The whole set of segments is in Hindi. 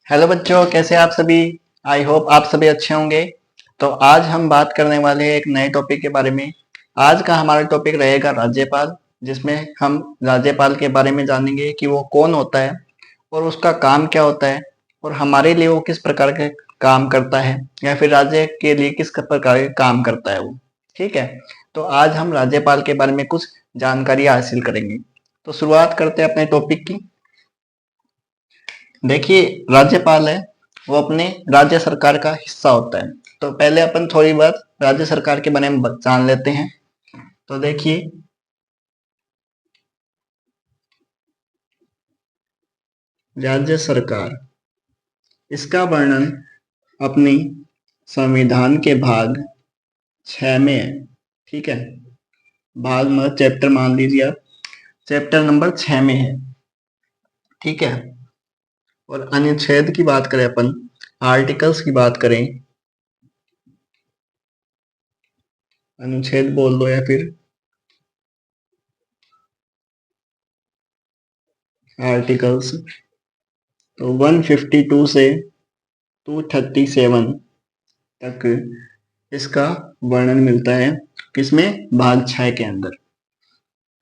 हेलो बच्चों, कैसे आप सभी। आई होप आप सभी अच्छे होंगे। तो आज हम बात करने वाले हैं एक नए टॉपिक के बारे में। आज का हमारा टॉपिक रहेगा राज्यपाल, जिसमें हम राज्यपाल के बारे में जानेंगे कि वो कौन होता है और उसका काम क्या होता है और हमारे लिए वो किस प्रकार के काम करता है या फिर राज्य के लिए किस प्रकार के काम करता है वो। ठीक है, तो आज हम राज्यपाल के बारे में कुछ जानकारी हासिल करेंगे। तो शुरुआत करते हैं अपने टॉपिक की। देखिए, राज्यपाल है वो अपने राज्य सरकार का हिस्सा होता है। तो पहले अपन थोड़ी बात राज्य सरकार के बारे में जान लेते हैं। तो देखिए, राज्य सरकार, इसका वर्णन अपनी संविधान के भाग 6 में है। ठीक है, भाग में चैप्टर मान लीजिए आप, चैप्टर नंबर 6 में है। ठीक है, और अनुच्छेद की बात करें अपन, आर्टिकल्स की बात करें, अनुच्छेद बोल दो या फिर आर्टिकल्स, तो 152 से 237 तक इसका वर्णन मिलता है। किसमें? भाग 6 के अंदर।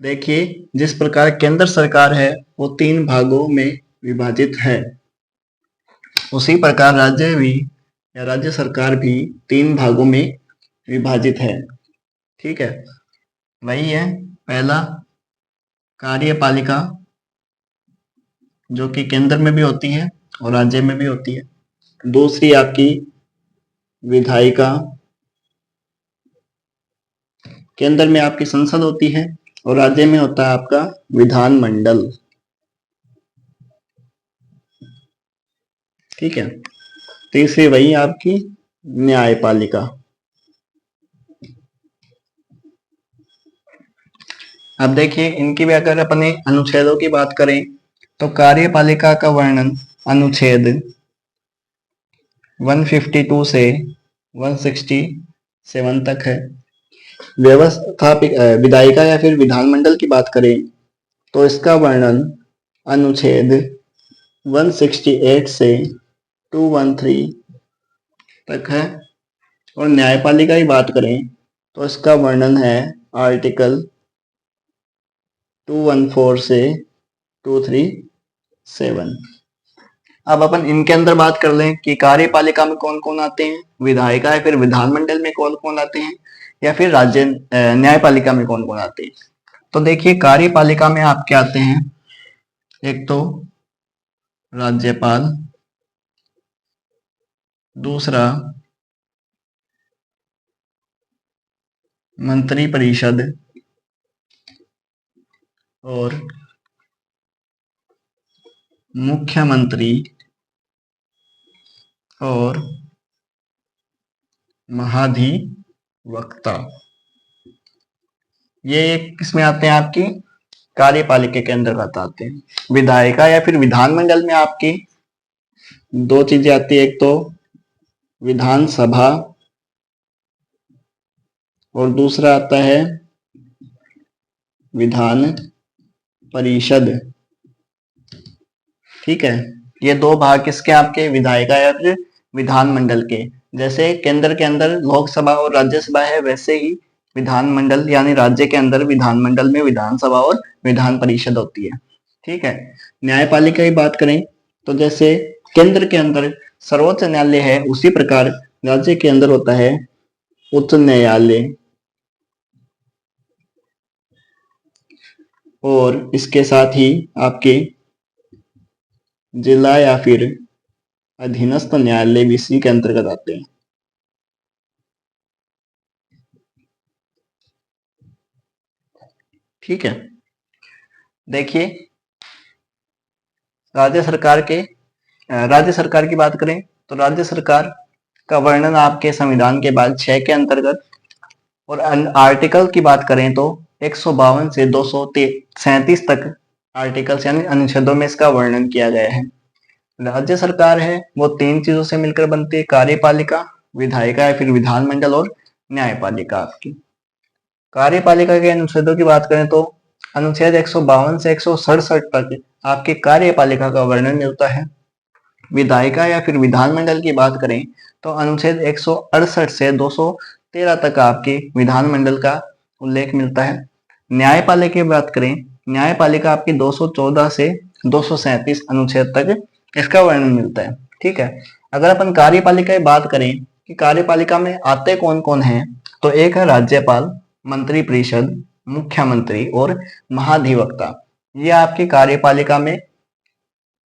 देखिए, जिस प्रकार केंद्र सरकार है वो 3 भागों में विभाजित है, उसी प्रकार राज्य भी या राज्य सरकार भी 3 भागों में विभाजित है। ठीक है, वही है। पहला, कार्यपालिका, जो कि केंद्र में भी होती है और राज्य में भी होती है। दूसरी आपकी विधायिका, केंद्र में आपकी संसद होती है और राज्य में होता है आपका विधानमंडल। ठीक है, तीसरी वही आपकी न्यायपालिका। अब देखिए, इनकी भी अगर अपने अनुच्छेदों की बात करें तो कार्यपालिका का वर्णन अनुच्छेद 152 से 167 तक है। व्यवस्थापिक विधायिका या फिर विधानमंडल की बात करें तो इसका वर्णन अनुच्छेद 168 से 213 तक है। और न्यायपालिका की बात करें तो इसका वर्णन है आर्टिकल 214 से 237। अब अपन इनके अंदर बात कर लें कि कार्यपालिका में कौन कौन आते हैं, विधायिका या फिर विधानमंडल में कौन कौन आते हैं, या फिर राज्य न्यायपालिका में कौन कौन आते हैं। तो देखिए, कार्यपालिका में आपके आते हैं एक तो राज्यपाल, दूसरा मंत्रिपरिषद, और मुख्यमंत्री, और महाधिवक्ता। ये किसमें आते हैं? आपकी कार्यपालिका के अंतर्गत आते हैं। विधायिका या फिर विधानमंडल में आपकी दो चीजें आती है, एक तो विधानसभा और दूसरा आता है विधान परिषद। ठीक है, ये दो भाग किसके? आपके विधायिका या फिर विधानमंडल के। जैसे केंद्र के अंदर लोकसभा और राज्यसभा है, वैसे ही विधानमंडल यानी राज्य के अंदर विधानमंडल में विधानसभा और विधान परिषद होती है। ठीक है, न्यायपालिका की बात करें तो जैसे केंद्र के अंदर सर्वोच्च न्यायालय है, उसी प्रकार राज्य के अंदर होता है उच्च न्यायालय। और इसके साथ ही आपके जिला या फिर अधीनस्थ न्यायालय भी इसी के अंतर्गत आते हैं। ठीक है, देखिए, राज्य सरकार की बात करें तो राज्य सरकार का वर्णन आपके संविधान के भाग 6 के अंतर्गत, और आर्टिकल की बात करें तो 152 से 237 तक आर्टिकल्स यानी अनुच्छेदों में इसका वर्णन किया गया है। राज्य सरकार है वो 3 चीजों से मिलकर बनती है, कार्यपालिका, विधायिका या फिर विधानमंडल, और न्यायपालिका आपकी। कार्यपालिका के अनुच्छेदों की बात करें तो अनुच्छेद 152 से 167 तक आपकी कार्यपालिका का वर्णन मिलता है। विधायिका या फिर विधानमंडल की बात करें तो अनुच्छेद 168 से 213 तक आपके विधानमंडल का उल्लेख मिलता है। न्यायपालिका की बात करें, न्यायपालिका आपकी 214 से 237 अनुच्छेद तक इसका वर्णन मिलता है। ठीक है, अगर अपन कार्यपालिका की बात करें कि कार्यपालिका में आते कौन कौन हैं, तो एक है राज्यपाल, मंत्री परिषद, मुख्यमंत्री और महाधिवक्ता। ये आपकी कार्यपालिका में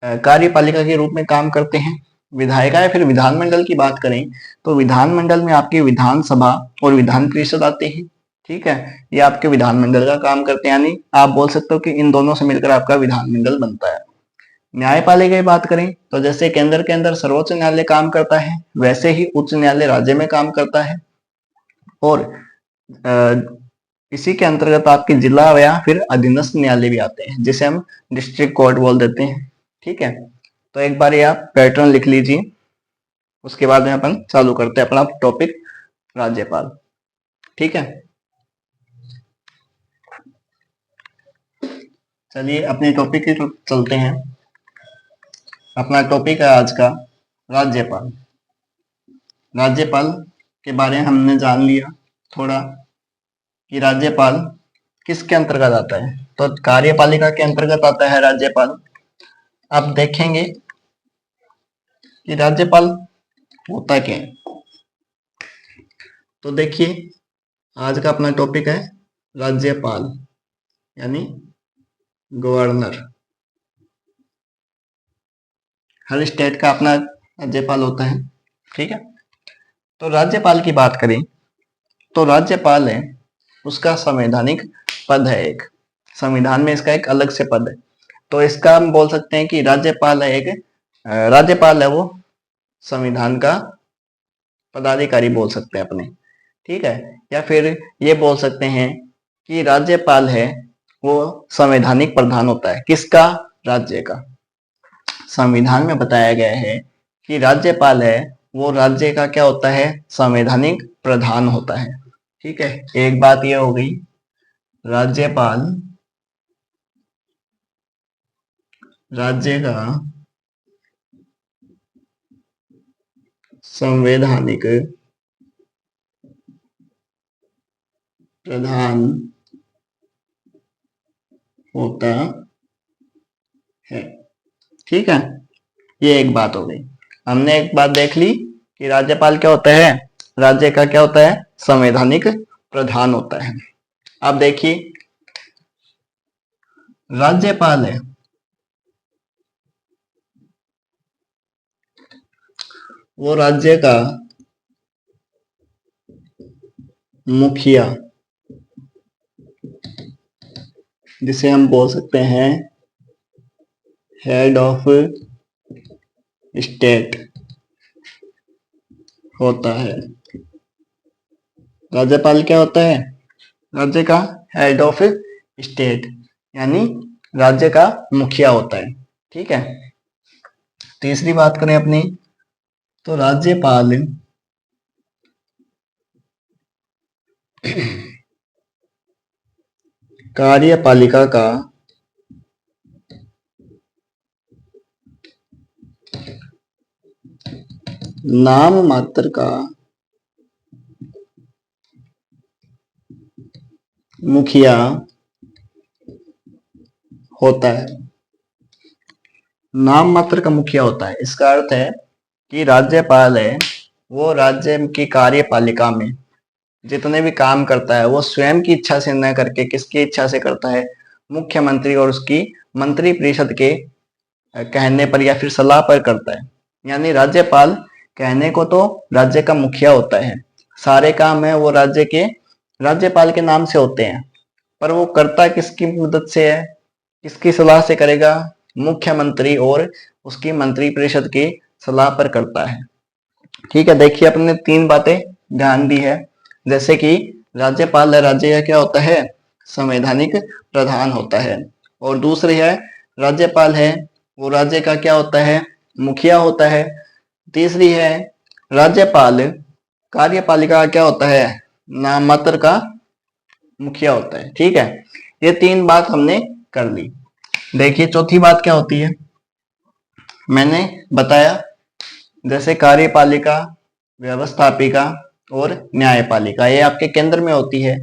कार्यपालिका के रूप में काम करते हैं। विधायिका या फिर विधानमंडल की बात करें तो विधानमंडल में आपकी विधानसभा और विधान परिषद आते हैं। ठीक है, ये आपके विधानमंडल का काम करते हैं, यानी आप बोल सकते हो कि इन दोनों से मिलकर आपका विधानमंडल बनता है। न्यायपालिका की बात करें तो जैसे केंद्र के अंदर सर्वोच्च न्यायालय काम करता है, वैसे ही उच्च न्यायालय राज्य में काम करता है। और इसी के अंतर्गत आपके जिला या फिर अधीनस्थ न्यायालय भी आते हैं, जिसे हम डिस्ट्रिक्ट कोर्ट बोल देते हैं। ठीक है, तो एक बार ये आप पैटर्न लिख लीजिए, उसके बाद में अपन चालू करते हैं अपना टॉपिक राज्यपाल। ठीक है, चलिए अपने टॉपिक की चलते हैं। अपना टॉपिक है आज का राज्यपाल। राज्यपाल के बारे में हमने जान लिया थोड़ा कि राज्यपाल किसके अंतर्गत आता है, तो कार्यपालिका के अंतर्गत आता है राज्यपाल। अब देखेंगे कि राज्यपाल होता क्या है। तो देखिए, आज का अपना टॉपिक है राज्यपाल यानी गवर्नर। हर स्टेट का अपना राज्यपाल होता है। ठीक है, तो राज्यपाल की बात करें तो राज्यपाल है, उसका संवैधानिक पद है, एक संविधान में इसका एक अलग से पद है। तो इसका हम बोल सकते हैं कि राज्यपाल है, एक राज्यपाल है वो संविधान का पदाधिकारी बोल सकते हैं अपने। ठीक है, या फिर ये बोल सकते हैं कि राज्यपाल है वो संवैधानिक प्रधान होता है। किसका? राज्य का। संविधान में बताया गया है कि राज्यपाल है वो राज्य का क्या होता है? संवैधानिक प्रधान होता है। ठीक है, एक बात ये हो गई, राज्यपाल राज्य का संवैधानिक प्रधान होता है। ठीक है, ये एक बात हो गई। हमने एक बात देख ली कि राज्यपाल क्या होता है, राज्य का क्या होता है? संवैधानिक प्रधान होता है। अब देखिए, राज्यपाल है वो राज्य का मुखिया, जिसे हम बोल सकते हैं हेड ऑफ स्टेट होता है। राज्यपाल क्या होता है? राज्य का हेड ऑफ स्टेट यानी राज्य का मुखिया होता है। ठीक है, तीसरी बात करें अपनी, तो राज्यपाल कार्यपालिका का नाम मात्र का मुखिया होता है। नाम मात्र का मुखिया होता है, इसका अर्थ है कि राज्यपाल है वो राज्य की कार्यपालिका में जितने भी काम करता है वो स्वयं की इच्छा से न करके किसकी इच्छा से करता है? मुख्यमंत्री और उसकी मंत्री परिषद के कहने पर या फिर सलाह पर करता है। यानी राज्यपाल कहने को तो राज्य का मुखिया होता है, सारे काम है वो राज्यपाल के नाम से होते हैं, पर वो करता किसकी मदद से है, किसकी सलाह से करेगा? मुख्यमंत्री और उसकी मंत्री परिषद की सलाह पर करता है। ठीक है, देखिए अपने तीन बातें ध्यान दी है, जैसे कि राज्यपाल राज्य का क्या होता है? संवैधानिक प्रधान होता है। और दूसरी है, राज्यपाल है वो राज्य का क्या होता है? मुखिया होता है। तीसरी है, राज्यपाल कार्यपालिका का क्या होता है? नाम मात्र का मुखिया होता है। ठीक है, ये तीन बात हमने कर ली। देखिए चौथी बात क्या होती है? मैंने बताया, जैसे कार्यपालिका, व्यवस्थापिका और न्यायपालिका, ये आपके केंद्र में होती है।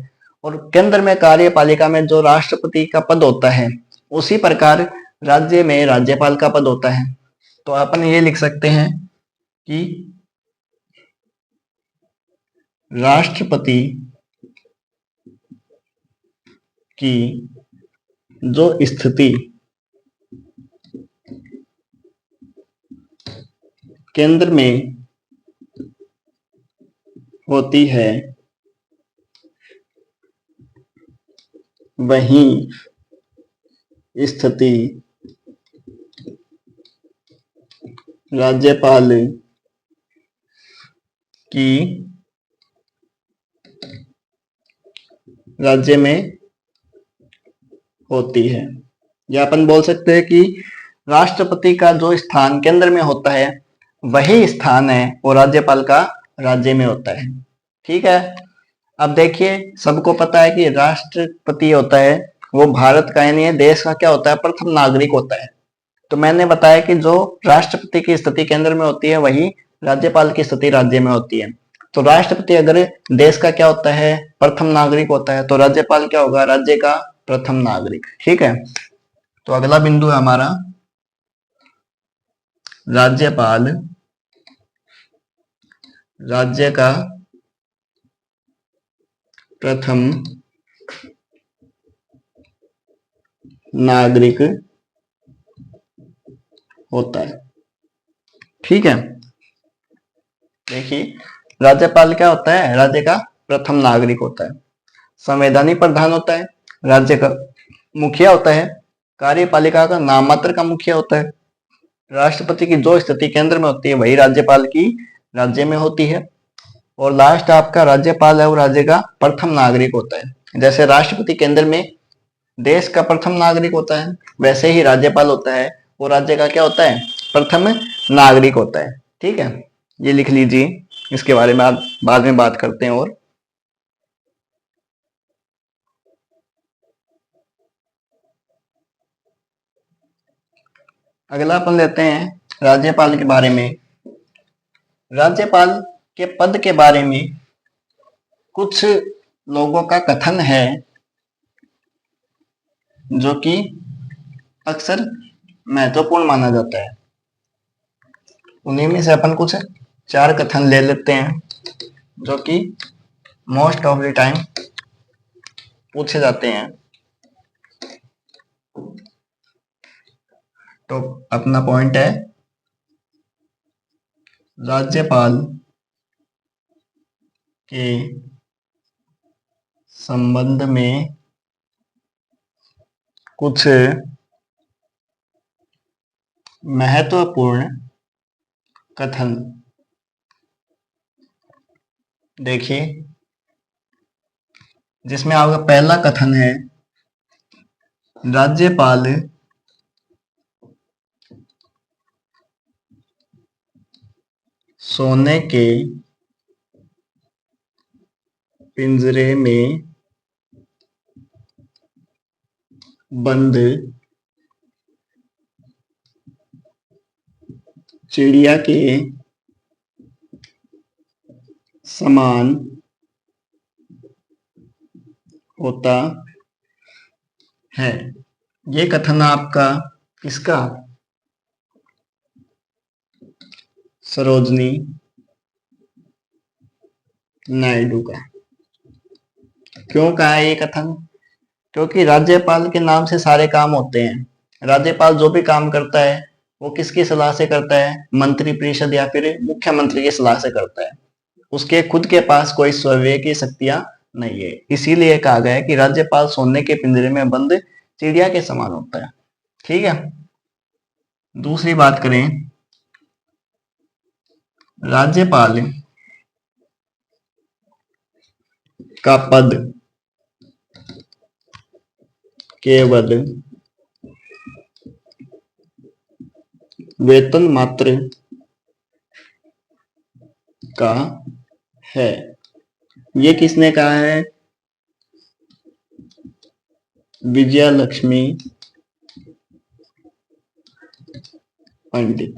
और केंद्र में कार्यपालिका में जो राष्ट्रपति का पद होता है, उसी प्रकार राज्य में राज्यपाल का पद होता है। तो अपन ये लिख सकते हैं कि राष्ट्रपति की जो स्थिति केंद्र में होती है, वही स्थिति राज्यपाल की राज्य में होती है। या अपन बोल सकते हैं कि राष्ट्रपति का जो स्थान केंद्र में होता है, वही स्थान है और राज्यपाल का राज्य में होता है। ठीक है। अब देखिए, सबको पता है कि राष्ट्रपति होता है वो भारत का यानी देश का क्या होता है, प्रथम नागरिक होता है। तो मैंने बताया कि जो राष्ट्रपति की स्थिति केंद्र में होती है, वही राज्यपाल की स्थिति राज्य में होती है। तो राष्ट्रपति अगर देश का क्या होता है, प्रथम नागरिक होता है, तो राज्यपाल क्या होगा, राज्य का प्रथम नागरिक। ठीक है। तो अगला बिंदु है हमारा, राज्यपाल राज्य का प्रथम नागरिक होता है। ठीक है। देखिए, राज्यपाल क्या होता है, राज्य का प्रथम नागरिक होता है, संवैधानिक प्रधान होता है, राज्य का मुखिया होता है, कार्यपालिका का नाममात्र का मुखिया होता है, राष्ट्रपति की जो स्थिति केंद्र में होती है, वही राज्यपाल की राज्य में होती है, और लास्ट आपका राज्यपाल है वो राज्य का प्रथम नागरिक होता है। जैसे राष्ट्रपति केंद्र में देश का प्रथम नागरिक होता है, वैसे ही राज्यपाल होता है वो राज्य का क्या होता है, प्रथम नागरिक होता है। ठीक है, ये लिख लीजिए, इसके बारे में आप बाद में बात करते हैं। और अगला अपन लेते हैं राज्यपाल के बारे में। राज्यपाल के पद के बारे में कुछ लोगों का कथन है जो कि अक्सर महत्वपूर्ण माना जाता है। उन्हीं में से अपन कुछ 4 कथन ले लेते हैं जो कि मोस्ट ऑफ द टाइम पूछे जाते हैं। तो अपना पॉइंट है, राज्यपाल के संबंध में कुछ महत्वपूर्ण कथन। देखिए, जिसमें आपका पहला कथन है, राज्यपाल सोने के पिंजरे में बंद चिड़िया के समान होता है। ये कथन आपका किसका, सरोजनी नायडू का। क्यों कहा है ये कथन, क्योंकि राज्यपाल के नाम से सारे काम होते हैं। राज्यपाल जो भी काम करता है वो किसकी सलाह से करता है, मंत्री परिषद या फिर मुख्यमंत्री की सलाह से करता है। उसके खुद के पास कोई स्वयं की शक्तियां नहीं है। इसीलिए कहा गया है कि राज्यपाल सोने के पिंजरे में बंद चिड़िया के समान होता है। ठीक है। दूसरी बात करें, राज्यपाल का पद केवल वेतन मात्र का है। ये किसने कहा है, विजया लक्ष्मी पंडित।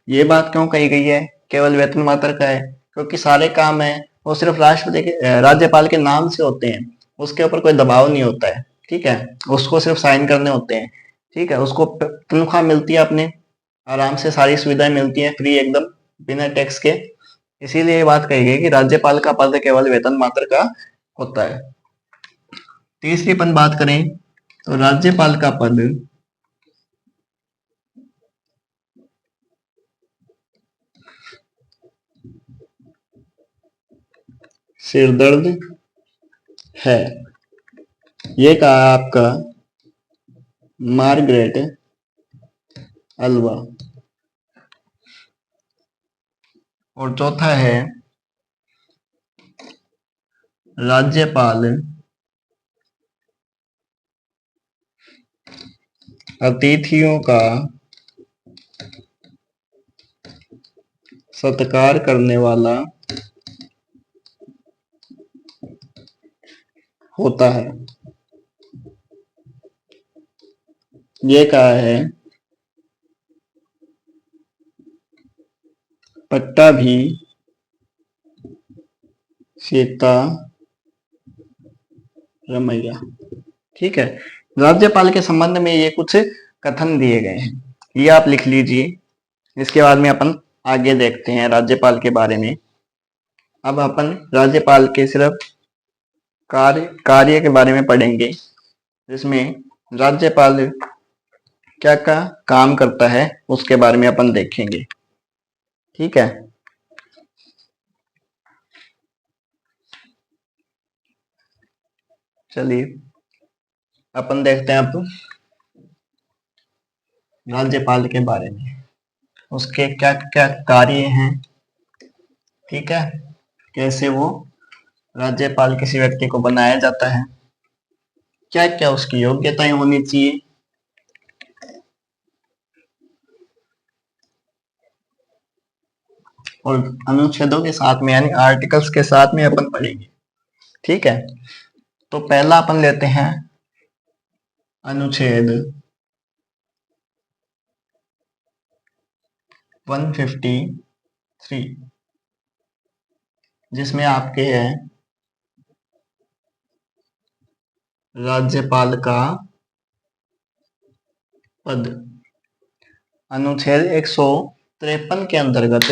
ये बात क्यों कही गई है? केवल वेतन मात्र का है क्योंकि सारे काम है वो सिर्फ राष्ट्रपति के राज्यपाल के नाम से होते हैं, उसके ऊपर कोई दबाव नहीं होता है। ठीक है, उसको सिर्फ साइन करने होते हैं। ठीक है, उसको तनख्वाह मिलती है, अपने आराम से सारी सुविधाएं मिलती हैं फ्री एकदम, बिना टैक्स के। इसीलिए ये बात कही गई कि राज्यपाल का पद केवल वेतन मात्र का होता है। तीसरी अपन बात करें तो राज्यपाल का पद सिरदर्द है, ये कहा आपका मार्गरेट अल्वा। और चौथा है राज्यपाल अतिथियों का सत्कार करने वाला होता है, ये कहा है पट्टाभी सीता रमैया। ठीक है, राज्यपाल के संबंध में ये कुछ कथन दिए गए हैं, ये आप लिख लीजिए। इसके बाद में अपन आगे देखते हैं राज्यपाल के बारे में। अब अपन राज्यपाल के सिर्फ कार्य के बारे में पढ़ेंगे, जिसमें राज्यपाल क्या क्या काम करता है उसके बारे में अपन देखेंगे। ठीक है, चलिए अपन देखते हैं अब राज्यपाल के बारे में, उसके क्या क्या कार्य हैं। ठीक है, कैसे वो राज्यपाल किसी व्यक्ति को बनाया जाता है, क्या क्या उसकी योग्यताएं होनी चाहिए, और अनुच्छेदों के साथ में यानी आर्टिकल्स के साथ में अपन पढ़ेंगे। ठीक है, तो पहला अपन लेते हैं अनुच्छेद 153, जिसमें आपके है राज्यपाल का पद। अनुच्छेद 153 के अंतर्गत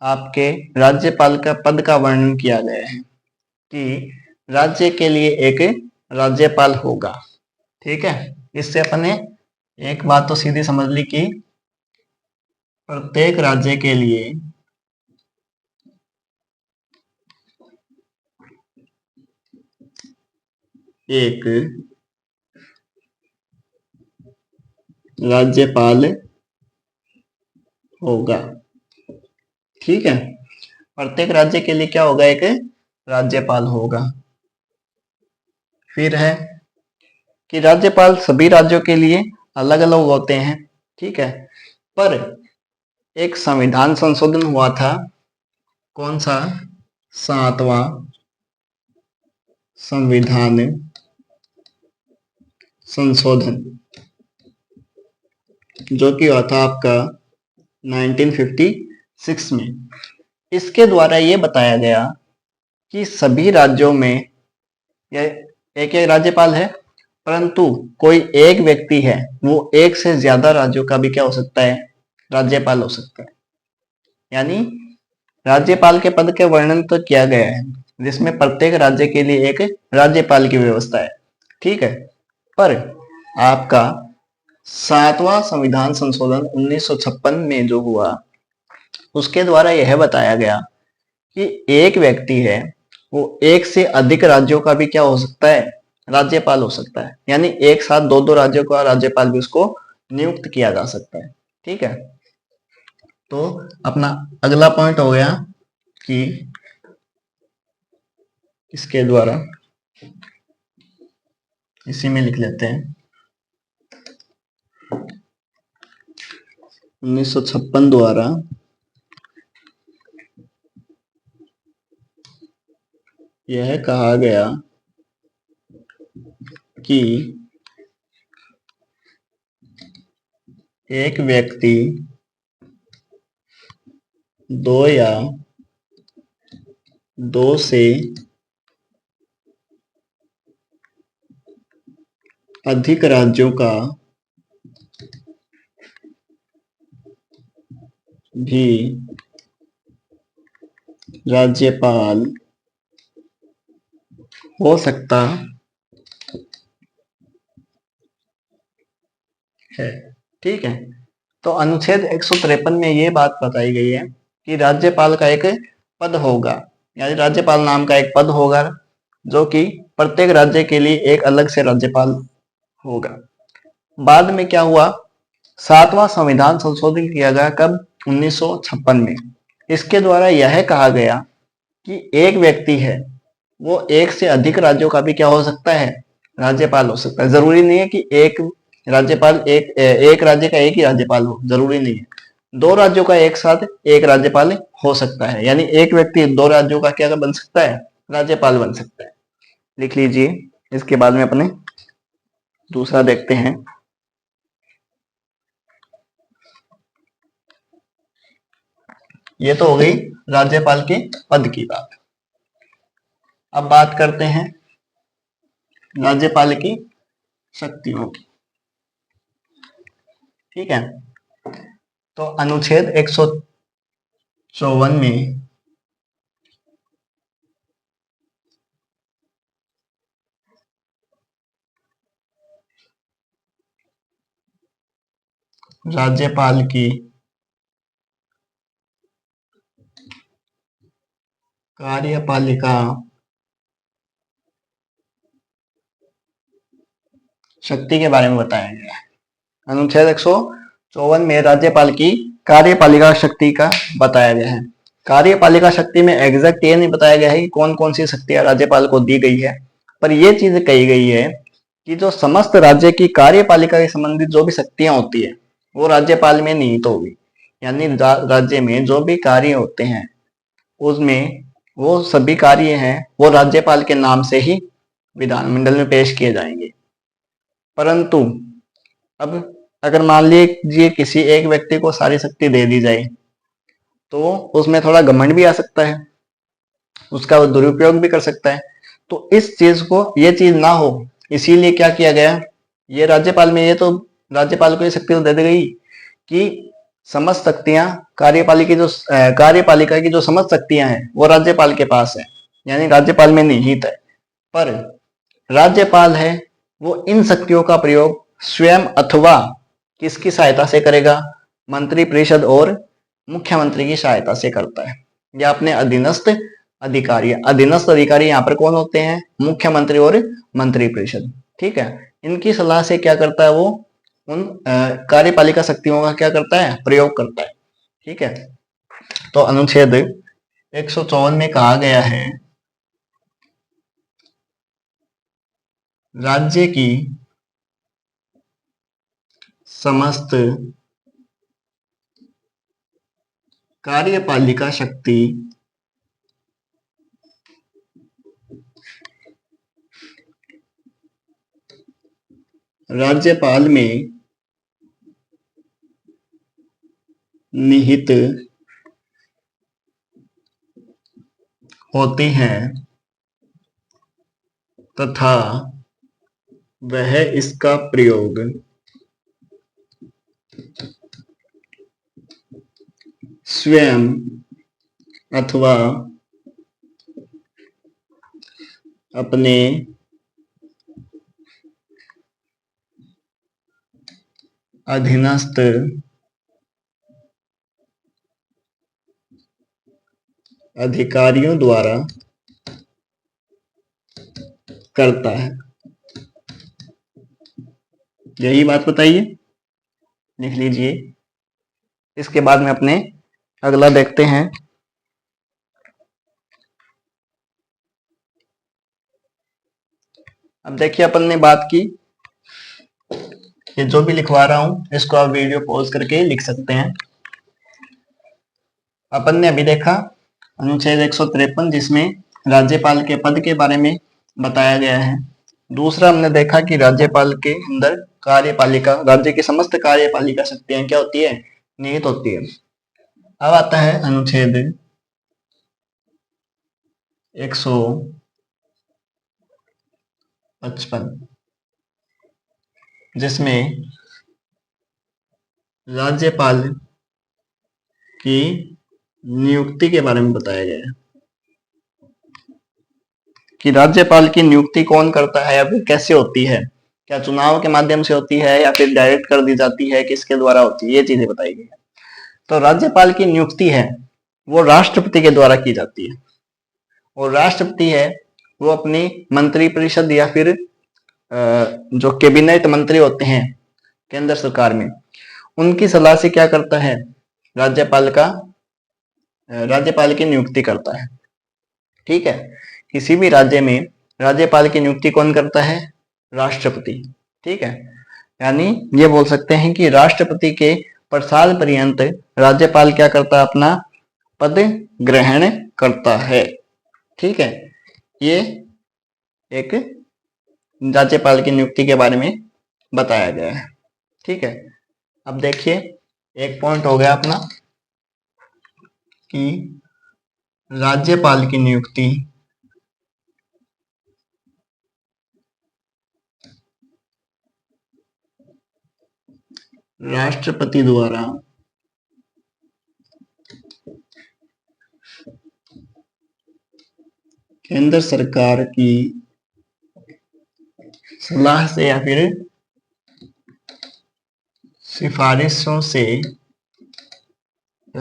आपके राज्यपाल का पद का वर्णन किया गया है कि राज्य के लिए एक राज्यपाल होगा। ठीक है, इससे अपन ने एक बात तो सीधी समझ ली कि प्रत्येक राज्य के लिए एक राज्यपाल होगा। ठीक है, प्रत्येक राज्य के लिए क्या होगा? एक राज्यपाल होगा। फिर है कि राज्यपाल सभी राज्यों के लिए अलग अलग होते हैं। ठीक है, पर एक संविधान संशोधन हुआ था, कौन सा? 7वां संविधान संशोधन, जो कि हुआ था आपका 1956 में। इसके द्वारा ये बताया गया कि सभी राज्यों में एक एक राज्यपाल है, परंतु कोई एक व्यक्ति है वो एक से ज्यादा राज्यों का भी क्या हो सकता है? राज्यपाल हो सकता है। यानी राज्यपाल के पद के वर्णन तो किया गया है, जिसमें प्रत्येक राज्य के लिए एक राज्यपाल की व्यवस्था है। ठीक है, पर आपका 7वां संविधान संशोधन 1956 में जो हुआ, उसके द्वारा यह बताया गया कि एक व्यक्ति है वो एक से अधिक राज्यों का भी क्या हो सकता है? राज्यपाल हो सकता है। यानी एक साथ दो दो राज्यों का राज्यपाल भी उसको नियुक्त किया जा सकता है। ठीक है, तो अपना अगला पॉइंट हो गया कि इसके द्वारा, इसी में लिख लेते हैं 1956 द्वारा यह कहा गया कि एक व्यक्ति दो या दो से अधिक राज्यों का भी राज्यपाल हो सकता है। ठीक है, तो अनुच्छेद 153 में ये बात बताई गई है कि राज्यपाल का एक पद होगा, यानी राज्यपाल नाम का एक पद होगा जो कि प्रत्येक राज्य के लिए एक अलग से राज्यपाल होगा। बाद में क्या हुआ, 7वां संविधान संशोधित किया गया, कब? 1956 में। इसके द्वारा यह कहा गया कि एक व्यक्ति है वो एक से अधिक राज्यों का भी क्या हो सकता है? राज्यपाल हो सकता है। जरूरी नहीं है कि एक राज्यपाल एक राज्य का एक ही राज्यपाल हो, जरूरी नहीं है। दो राज्यों का एक साथ एक राज्यपाल हो सकता है, यानी एक व्यक्ति दो राज्यों का क्या बन सकता है? राज्यपाल बन सकता है। लिख लीजिए। इसके बाद में अपने दूसरा देखते हैं। ये तो हो गई राज्यपाल के पद की बात। अब बात करते हैं राज्यपाल की शक्तियों की। ठीक है, तो अनुच्छेद 154 में राज्यपाल की कार्यपालिका शक्ति के बारे में बताया गया है। अनुच्छेद 154 में राज्यपाल की कार्यपालिका शक्ति का बताया गया है। कार्यपालिका शक्ति में एग्जैक्ट ये नहीं बताया गया है कि कौन कौन सी शक्तियां राज्यपाल को दी गई है, पर यह चीज कही गई है कि जो समस्त राज्य की कार्यपालिका से संबंधित जो भी शक्तियां होती है वो राज्यपाल में निहित होगी। यानी राज्य में जो भी कार्य होते हैं उसमें वो सभी कार्य हैं वो राज्यपाल के नाम से ही विधानमंडल में पेश किए जाएंगे। परंतु अब अगर मान लीजिए किसी एक व्यक्ति को सारी शक्ति दे दी जाए तो उसमें थोड़ा घमंड भी आ सकता है, उसका दुरुपयोग भी कर सकता है। तो इस चीज को, ये चीज ना हो, इसीलिए क्या किया गया, ये राज्यपाल में, ये तो राज्यपाल को ये शक्ति तो दे दी गई कि समस्त शक्तियां कार्यपालिका की जो समस्त शक्तियां हैं वो राज्यपाल के पास है, यानी राज्यपाल में निहित है। पर राज्यपाल है वो इन शक्तियों का प्रयोग स्वयं अथवा किसकी सहायता से करेगा? मंत्री परिषद और मुख्यमंत्री की सहायता से करता है, या अपने अधीनस्थ अधिकारी। अधीनस्थ अधिकारी यहाँ पर कौन होते हैं? मुख्यमंत्री और मंत्री परिषद। ठीक है, इनकी सलाह से क्या करता है वो उन कार्यपालिका शक्तियों का क्या करता है? प्रयोग करता है। ठीक है, तो अनुच्छेद 154 में कहा गया है राज्य की समस्त कार्यपालिका शक्ति राज्यपाल में निहित होती हैं तथा वह इसका प्रयोग स्वयं अथवा अपने अधीनस्थ अधिकारियों द्वारा करता है। यही बात बताइए, लिख लीजिए। इसके बाद में अपने अगला देखते हैं। अब देखिए, अपन ने बात की, ये जो भी लिखवा रहा हूं इसको आप वीडियो पॉज करके लिख सकते हैं। अपन ने अभी देखा अनुच्छेद 153 जिसमें राज्यपाल के पद के बारे में बताया गया है। दूसरा हमने देखा कि राज्यपाल के अंदर कार्यपालिका, राज्य की समस्त कार्यपालिका शक्तियां क्या होती है, निहित होती है। अब आता है अनुच्छेद 155, जिसमें राज्यपाल की नियुक्ति के बारे में बताया गया है कि राज्यपाल की नियुक्ति कौन करता है या फिर कैसे होती है, क्या चुनाव के माध्यम से होती है या फिर डायरेक्ट कर दी जाती है, किसके द्वारा होती है, ये चीजें बताई गई है। तो राज्यपाल की नियुक्ति है वो राष्ट्रपति के द्वारा की जाती है, और राष्ट्रपति है वो अपनी मंत्रिपरिषद या फिर जो कैबिनेट मंत्री होते हैं केंद्र सरकार में, उनकी सलाह से क्या करता है, राज्यपाल की नियुक्ति करता है। ठीक है, किसी भी राज्य में राज्यपाल की नियुक्ति कौन करता है, राष्ट्रपति। ठीक है, यानी ये बोल सकते हैं कि राष्ट्रपति के प्रसाद पर्यंत राज्यपाल क्या करता है, अपना पद ग्रहण करता है। ठीक है, ये एक राज्यपाल की नियुक्ति के बारे में बताया गया है। ठीक है, अब देखिए एक पॉइंट हो गया अपना कि राज्यपाल की नियुक्ति राष्ट्रपति द्वारा केंद्र सरकार की सलाह से या फिर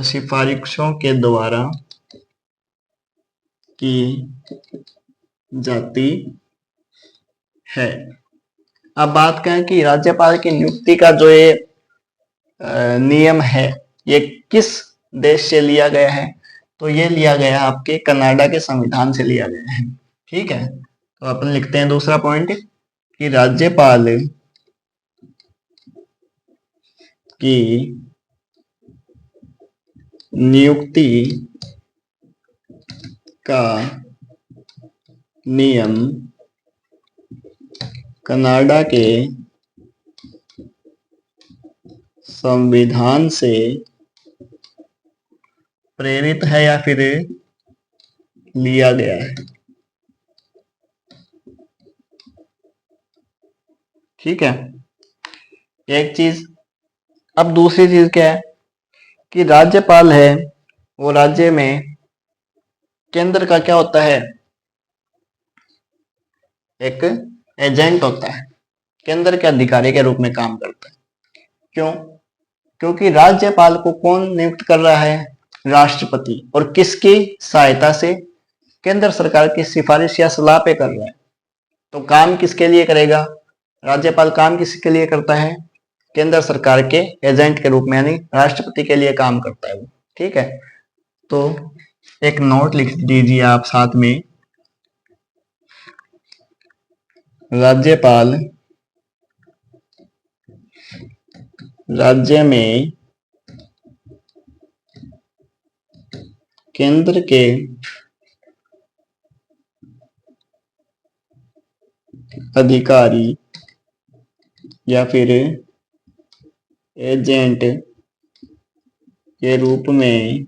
सिफारिशों के द्वारा की जाती है। अब बात करें कि राज्यपाल की नियुक्ति का जो ये नियम है ये किस देश से लिया गया है, तो ये लिया गया आपके कनाडा के संविधान से लिया गया है। ठीक है, तो अपन लिखते हैं दूसरा पॉइंट कि राज्यपाल की नियुक्ति का नियम कनाडा के संविधान से प्रेरित है या फिर लिया गया है। ठीक है, एक चीज। अब दूसरी चीज क्या है कि राज्यपाल है वो राज्य में केंद्र का क्या होता है, एक एजेंट होता है, केंद्र के अधिकारी के रूप में काम करता है। क्यों? क्योंकि राज्यपाल को कौन नियुक्त कर रहा है, राष्ट्रपति, और किसकी सहायता से, केंद्र सरकार की सिफारिश या सलाह पे कर रहा है। तो काम किसके लिए करेगा, राज्यपाल काम किसके लिए करता है, केंद्र सरकार के एजेंट के रूप में, यानी राष्ट्रपति के लिए काम करता है वो। ठीक है, तो एक नोट लिख दीजिए आप साथ में, राज्यपाल राज्य में केंद्र के अधिकारी या फिर एजेंट के रूप में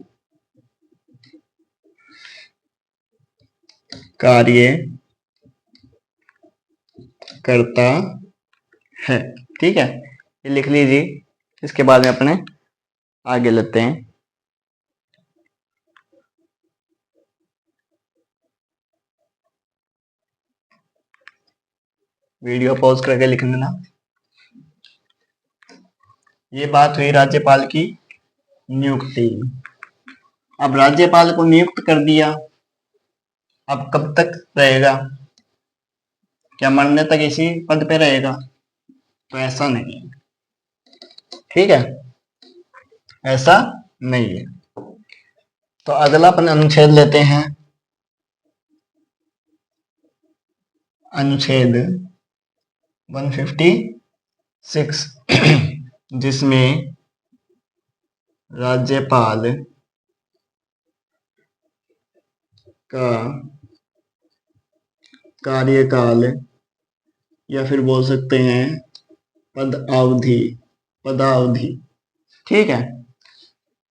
कार्य करता है। ठीक है, ये लिख लीजिए, इसके बाद में अपने आगे लेते हैं। वीडियो पॉज करके लिख लेना। ये बात हुई राज्यपाल की नियुक्ति। अब राज्यपाल को नियुक्त कर दिया, अब कब तक रहेगा, क्या मरने तक इसी पद पे रहेगा, तो ऐसा नहीं है। ठीक है, ऐसा नहीं है। तो अगला अपन अनुच्छेद लेते हैं, अनुच्छेद 156, जिसमें राज्यपाल का कार्यकाल या फिर बोल सकते हैं पदावधि। ठीक है।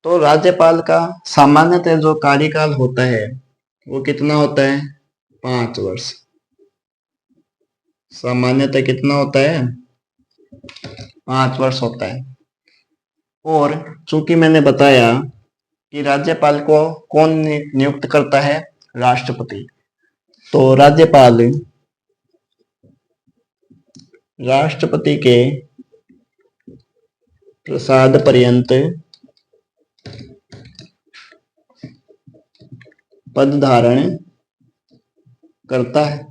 तो राज्यपाल का सामान्यतः जो कार्यकाल होता है वो कितना होता है? 5 वर्ष। सामान्यतः कितना होता है? 5 वर्ष होता है। और चूंकि मैंने बताया कि राज्यपाल को कौन नियुक्त करता है? राष्ट्रपति। तो राष्ट्रपति के प्रसाद पर्यंत पद धारण करता है।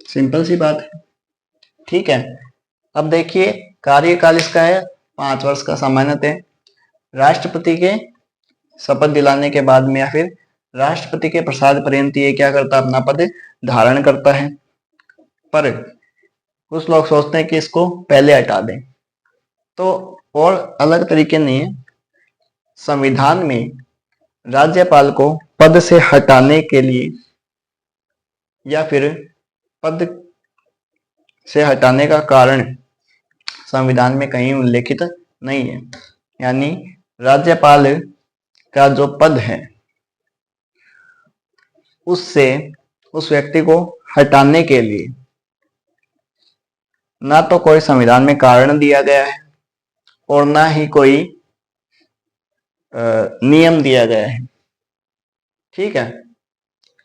सिंपल सी बात है। ठीक है। अब देखिए, कार्यकाल इसका है 5 वर्ष का सामान्यतः। राष्ट्रपति के शपथ दिलाने के बाद में या फिर राष्ट्रपति के प्रसाद पर्यंत ये क्या करता है? अपना पद धारण करता है। पर कुछ लोग सोचते हैं कि इसको पहले हटा दें, तो और अलग तरीके नहीं है। संविधान में राज्यपाल को पद से हटाने के लिए या फिर पद से हटाने का कारण संविधान में कहीं उल्लेखित नहीं है। यानी राज्यपाल का जो पद है उससे उस व्यक्ति को हटाने के लिए ना तो कोई संविधान में कारण दिया गया है और ना ही कोई नियम दिया गया है। ठीक है,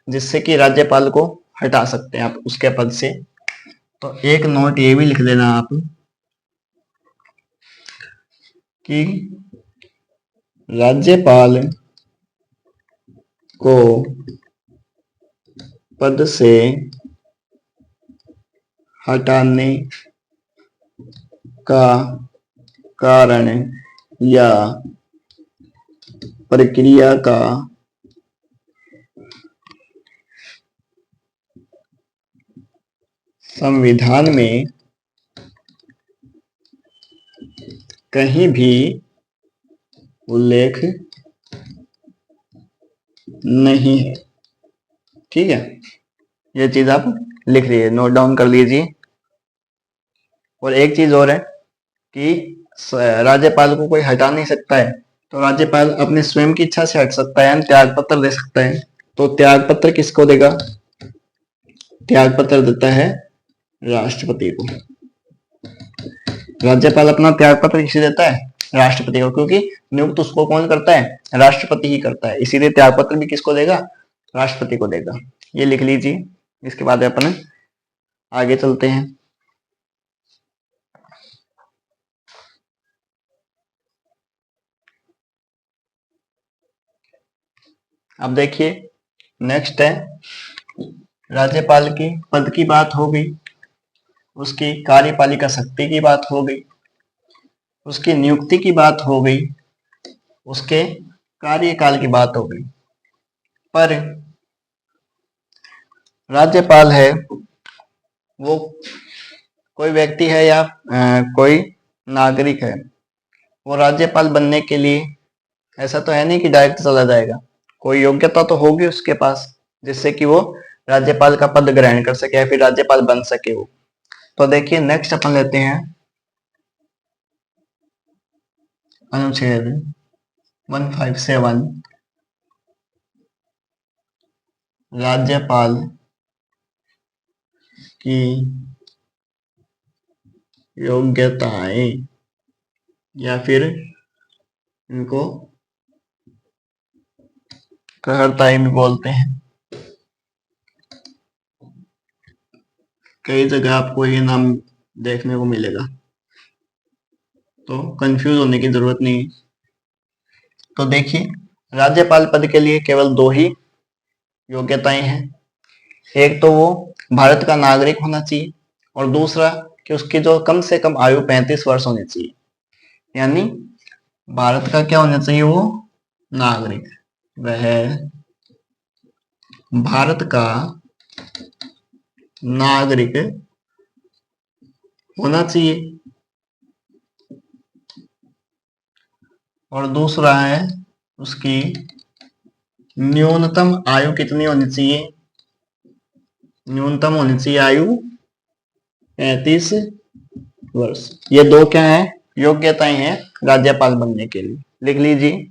जिससे कि राज्यपाल को हटा सकते हैं आप उसके पद से। तो एक नोट ये भी लिख लेना आप कि राज्यपाल को पद से हटाने का कारण या प्रक्रिया का संविधान में कहीं भी उल्लेख नहीं है। ठीक है, ये चीज आप लिख लीजिए, नोट डाउन कर लीजिए। और एक चीज और है कि राज्यपाल को कोई हटा नहीं सकता है, तो राज्यपाल अपने स्वयं की इच्छा से हट सकता है, त्याग पत्र दे सकता है। तो त्याग पत्र किसको देगा? त्याग पत्र देता है राष्ट्रपति को। राज्यपाल अपना त्याग पत्र किसे देता है? राष्ट्रपति को, क्योंकि नियुक्त उसको कौन करता है? राष्ट्रपति ही करता है। इसीलिए त्याग पत्र भी किसको देगा? राष्ट्रपति को देगा। ये लिख लीजिए। इसके बाद अपन आगे चलते हैं। अब देखिए, नेक्स्ट है राज्यपाल की पद की बात हो गई, उसकी कार्यपालिका शक्ति की बात हो गई, उसकी नियुक्ति की बात हो गई, उसके कार्यकाल की बात हो गई। पर राज्यपाल है वो कोई व्यक्ति है या कोई नागरिक है, वो राज्यपाल बनने के लिए ऐसा तो है नहीं कि डायरेक्ट चला जाएगा। कोई योग्यता तो होगी उसके पास जिससे कि वो राज्यपाल का पद ग्रहण कर सके या फिर राज्यपाल बन सके वो। तो देखिए, नेक्स्ट अपन लेते हैं अनुच्छेद 157, राज्यपाल की योग्यताएं या फिर इनको कहरताएं भी बोलते हैं। कई जगह आपको ये नाम देखने को मिलेगा, तो कंफ्यूज होने की जरूरत नहीं। तो देखिए, राज्यपाल पद के लिए केवल 2 ही योग्यताएं हैं। एक तो वो भारत का नागरिक होना चाहिए और दूसरा कि उसकी जो कम से कम आयु 35 वर्ष होनी चाहिए। यानी भारत का क्या होना चाहिए? वो नागरिक, वह भारत का नागरिक होना चाहिए। और दूसरा है उसकी न्यूनतम आयु कितनी होनी चाहिए? न्यूनतम होनी चाहिए आयु 35 वर्ष। ये दो क्या है, योग्यताएं हैं राज्यपाल बनने के लिए, लिख लीजिए।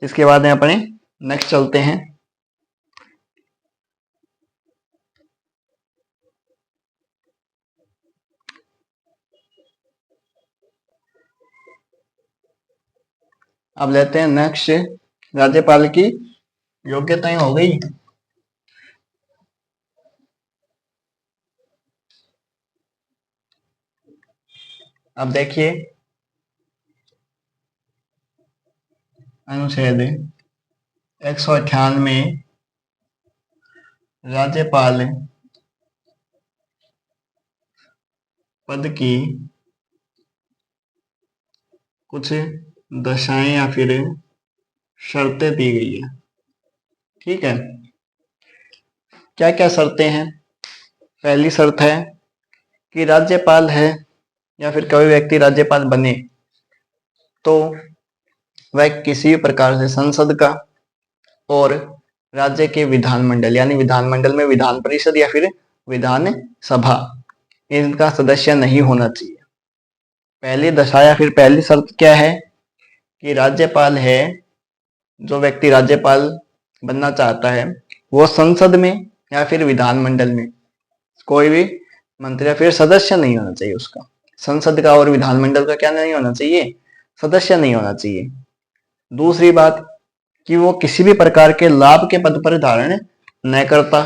इसके बाद में अपने नेक्स्ट चलते हैं। अब लेते हैं नेक्स्ट, राज्यपाल की योग्यताएं हो गई। अब देखिए अनुच्छेद 198 राज्यपाल पद की कुछ दशाएं या फिर शर्तें दी गई है। ठीक है, क्या क्या शर्तें हैं। पहली शर्त है कि राज्यपाल है या फिर कोई व्यक्ति राज्यपाल बने तो वह किसी भी प्रकार से संसद का और राज्य के विधानमंडल यानी विधानमंडल में विधान परिषद या फिर विधान सभा, इनका सदस्य नहीं होना चाहिए। पहली दशा या फिर पहली शर्त क्या है कि राज्यपाल है, जो व्यक्ति राज्यपाल बनना चाहता है वो संसद में या फिर विधानमंडल में कोई भी मंत्री या फिर सदस्य नहीं होना चाहिए उसका। संसद का और विधानमंडल का क्या नहीं होना चाहिए, सदस्य नहीं होना चाहिए। दूसरी बात कि वो किसी भी प्रकार के लाभ के पद पर धारण न करता,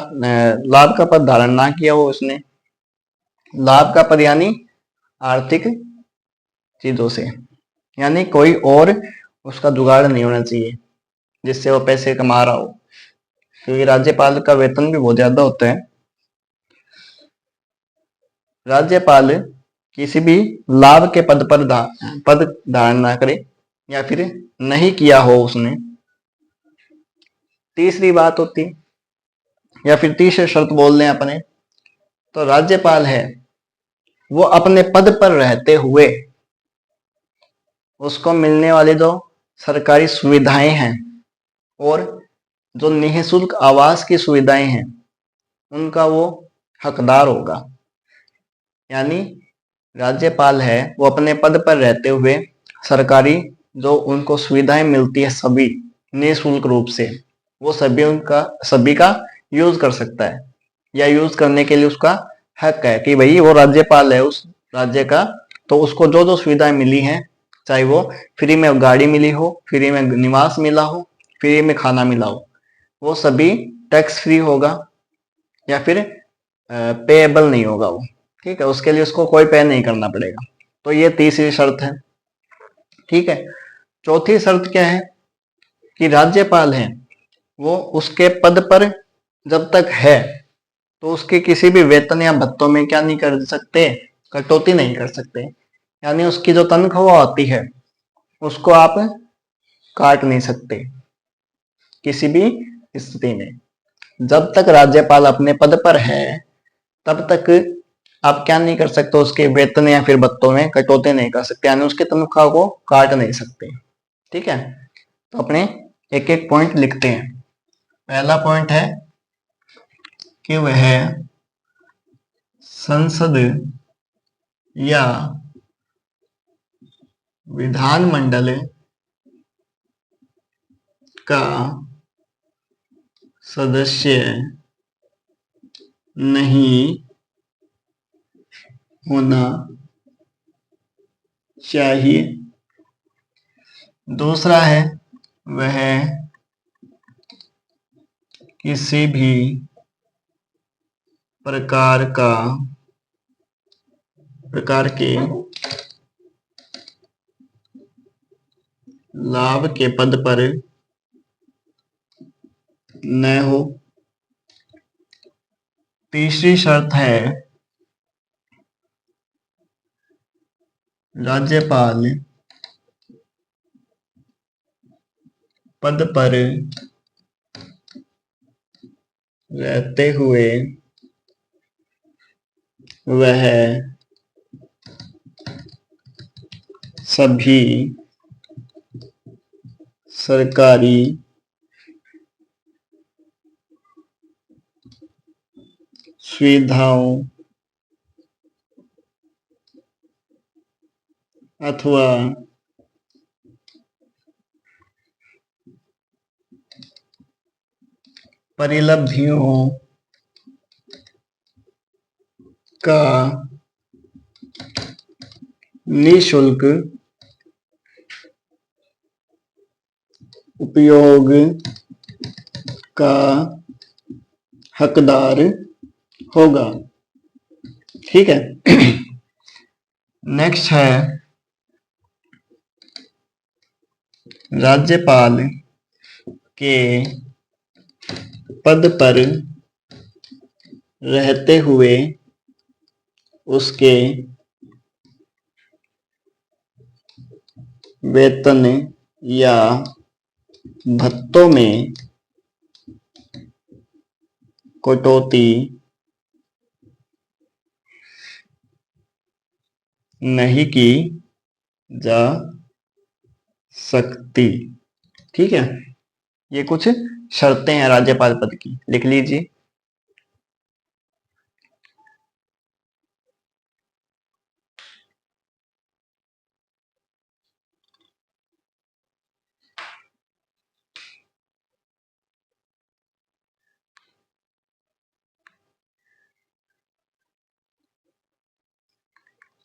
लाभ का पद धारण ना किया हो उसने। लाभ का पद यानी आर्थिक चीजों से, यानी कोई और उसका जुगाड़ नहीं होना चाहिए जिससे वो पैसे कमा रहा हो, क्योंकि राज्यपाल का वेतन भी बहुत ज्यादा होता है। राज्यपाल किसी भी लाभ के पद पर पद धारण ना करे या फिर नहीं किया हो उसने। तीसरी बात होती या फिर तीसरी शर्त बोल दें अपने, तो राज्यपाल है वो अपने पद पर रहते हुए उसको मिलने वाली जो सरकारी सुविधाएं हैं और जो निःशुल्क आवास की सुविधाएं हैं उनका वो हकदार होगा। यानी राज्यपाल है वो अपने पद पर रहते हुए सरकारी जो उनको सुविधाएं मिलती है सभी निःशुल्क रूप से, वो सभी का यूज कर सकता है, या यूज करने के लिए उसका हक है कि भाई वो राज्यपाल है उस राज्य का, तो उसको जो जो सुविधाएं मिली हैं, चाहे वो फ्री में गाड़ी मिली हो, फ्री में निवास मिला हो, फ्री में खाना मिला हो, वो सभी टैक्स फ्री होगा या फिर पेएबल नहीं होगा वो। ठीक है, उसके लिए उसको कोई पे नहीं करना पड़ेगा। तो ये तीसरी शर्त है। ठीक है, चौथी शर्त क्या है कि राज्यपाल है वो उसके पद पर जब तक है तो उसके किसी भी वेतन या भत्तों में क्या नहीं कर सकते, कटौती नहीं कर सकते। यानी उसकी जो तनख्वाह आती है उसको आप काट नहीं सकते किसी भी स्थिति में। जब तक राज्यपाल अपने पद पर है तब तक आप क्या नहीं कर सकते, उसके वेतन या फिर भत्तों में कटौती नहीं कर सकते, यानी उसकी तनख्वाह को काट नहीं सकते। ठीक है, तो अपने एक एक पॉइंट लिखते हैं। पहला पॉइंट है कि वह संसद या विधानमंडल का सदस्य नहीं होना चाहिए। दूसरा है वह किसी भी प्रकार के लाभ के पद पर न हो। तीसरी शर्त है राज्यपाल पद पर रहते हुए वह सभी सरकारी सुविधाओं अथवा परिलब्धियों का निःशुल्क उपयोग का हकदार होगा। ठीक है। नेक्स्ट है राज्यपाल के पद पर रहते हुए उसके वेतन या भत्तों में कटौती नहीं की जा सकती। ठीक है, ये कुछ शर्तें हैं राज्यपाल पद की, लिख लीजिए।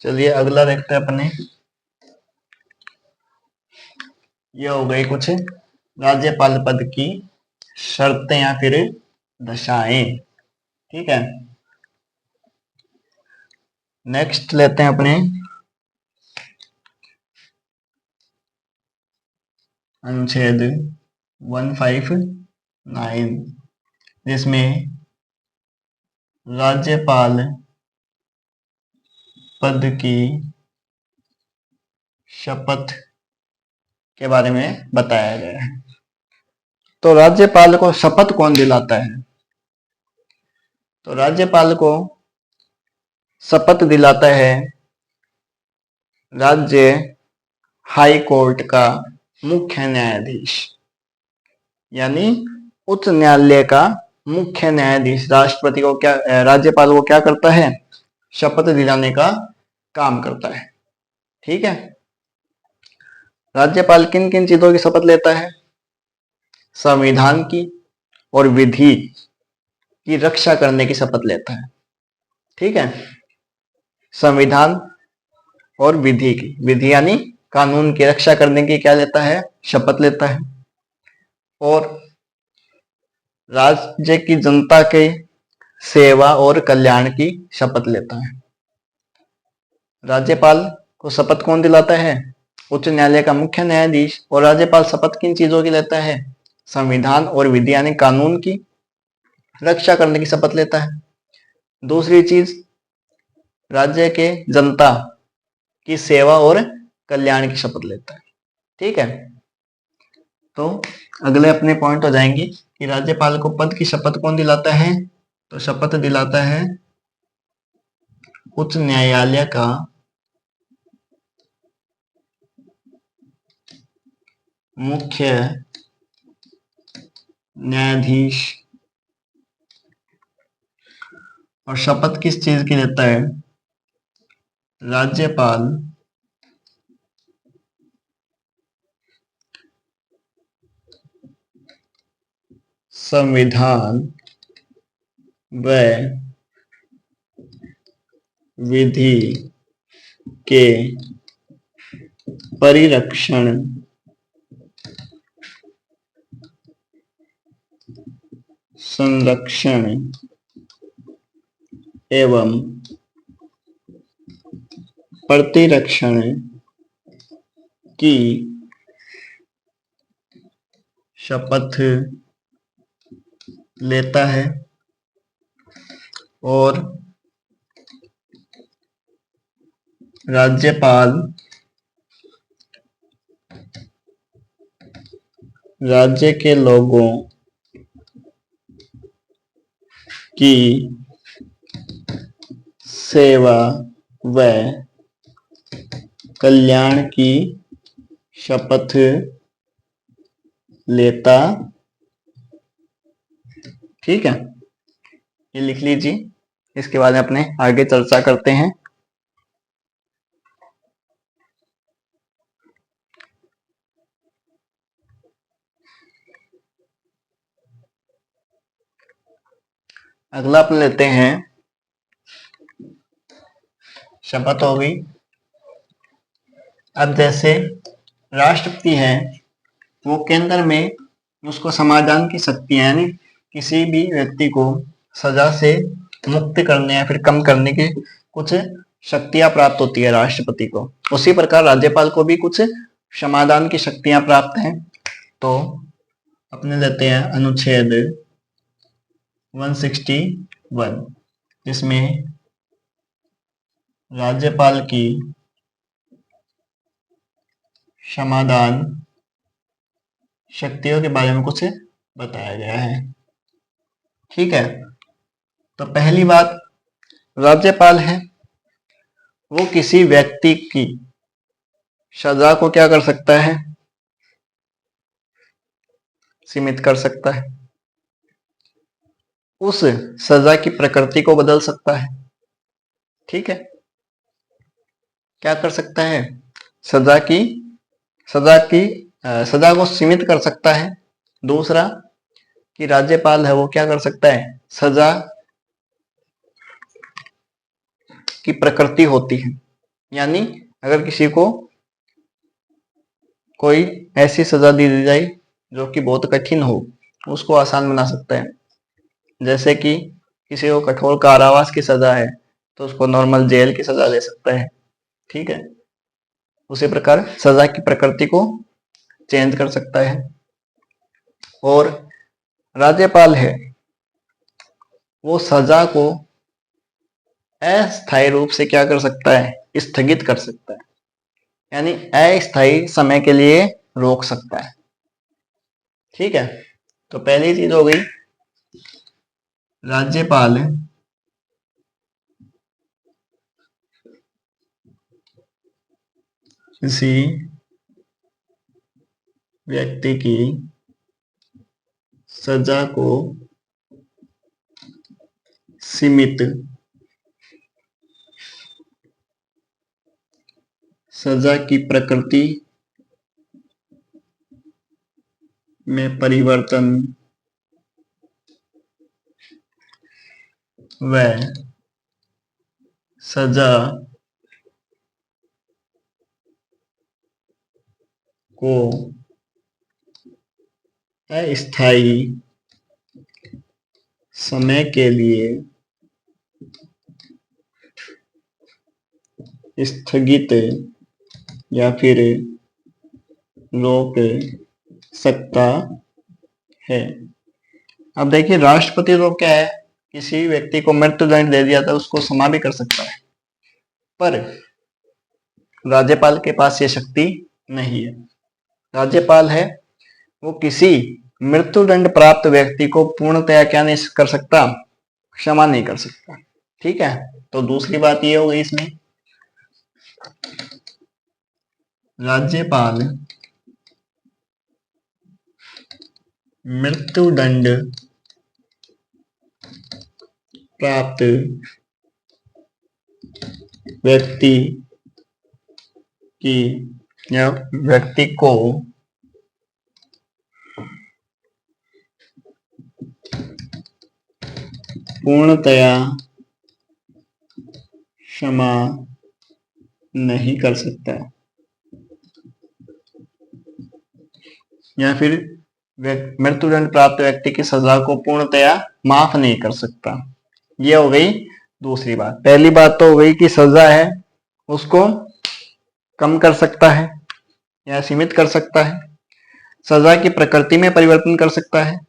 चलिए अगला देखते हैं अपने। ये हो गई कुछ राज्यपाल पद की शर्तें या फिर दशाएं। ठीक है, नेक्स्ट लेते हैं अपने अनुच्छेद 159, जिसमें राज्यपाल पद की शपथ के बारे में बताया गया है। तो राज्यपाल को शपथ कौन दिलाता है? तो राज्यपाल को शपथ दिलाता है राज्य हाई कोर्ट का मुख्य न्यायाधीश, यानी उच्च न्यायालय का मुख्य न्यायाधीश राष्ट्रपति को राज्यपाल को क्या करता है? शपथ दिलाने का काम करता है। ठीक है, राज्यपाल किन किन चीजों की शपथ लेता है? संविधान की और विधि की रक्षा करने की शपथ लेता है। ठीक है, संविधान और विधि की, विधि यानी कानून की रक्षा करने की क्या लेता है? शपथ लेता है। और राज्य की जनता के सेवा और कल्याण की शपथ लेता है। राज्यपाल को शपथ कौन दिलाता है? उच्च न्यायालय का मुख्य न्यायाधीश। और राज्यपाल शपथ किन चीजों की लेता है? संविधान और विधि यानी कानून की रक्षा करने की शपथ लेता है। दूसरी चीज, राज्य के जनता की सेवा और कल्याण की शपथ लेता है। ठीक है, तो अगले अपने पॉइंट हो जाएंगे कि राज्यपाल को पद की शपथ कौन दिलाता है? तो शपथ दिलाता है उच्च न्यायालय का मुख्य न्यायाधीश। और शपथ किस चीज की लेता है? राज्यपाल संविधान व विधि के परिरक्षण संरक्षण एवं प्रतिरक्षण की शपथ लेता है। और राज्यपाल राज्य के लोगों की सेवा व कल्याण की शपथ लेता। ठीक है, ये लिख लीजिए। इसके बारे में अपने आगे चर्चा करते हैं। अगला अपन लेते हैं शपथ हो गई। अब जैसे राष्ट्रपति है, वो केंद्र में उसको समाधान की शक्तियां, यानी किसी भी व्यक्ति को सजा से मुक्त करने या फिर कम करने की कुछ शक्तियां प्राप्त होती है राष्ट्रपति को। उसी प्रकार राज्यपाल को भी कुछ समाधान की शक्तियां प्राप्त हैं। तो अपने लेते हैं अनुच्छेद 161, जिसमें राज्यपाल की समाधान शक्तियों के बारे में कुछ बताया गया है। ठीक है, तो पहली बात, राज्यपाल है वो किसी व्यक्ति की सजा को क्या कर सकता है, सीमित कर सकता है। उस सजा की प्रकृति को बदल सकता है। ठीक है, क्या कर सकता है, सजा को सीमित कर सकता है। दूसरा कि राज्यपाल है वो क्या कर सकता है, सजा की प्रकृति होती है, यानी अगर किसी को कोई ऐसी सजा दी जाए जो कि बहुत कठिन हो, उसको आसान बना सकता है। जैसे कि किसी को कठोर कारावास की सजा है तो उसको नॉर्मल जेल की सजा दे सकता है। ठीक है, उसी प्रकार सजा की प्रकृति को चेंज कर सकता है। और राज्यपाल है वो सजा को अस्थायी रूप से क्या कर सकता है, स्थगित कर सकता है, यानी अस्थायी समय के लिए रोक सकता है। ठीक है, तो पहली चीज हो गई, राज्यपाल किसी व्यक्ति की सजा को सीमित, सजा की प्रकृति में परिवर्तन व सजा को अस्थायी समय के लिए स्थगित या फिर रोक सकता है। अब देखिए, राष्ट्रपति तो क्या है, किसी व्यक्ति को मृत्युदंड दे दिया था उसको क्षमा भी कर सकता है, पर राज्यपाल के पास ये शक्ति नहीं है। राज्यपाल है वो किसी मृत्युदंड प्राप्त व्यक्ति को पूर्णतया क्या नहीं कर सकता, क्षमा नहीं कर सकता। ठीक है, तो दूसरी बात ये हो गई इसमें, राज्यपाल मृत्युदंड प्राप्त व्यक्ति की या व्यक्ति को पूर्णतया क्षमा नहीं कर सकता, या फिर मृत्युदंड प्राप्त व्यक्ति की सजा को पूर्णतया माफ नहीं कर सकता। ये हो गई दूसरी बात। पहली बात तो हो गई कि सजा है उसको कम कर सकता है या सीमित कर सकता है, सजा की प्रकृति में परिवर्तन कर सकता है।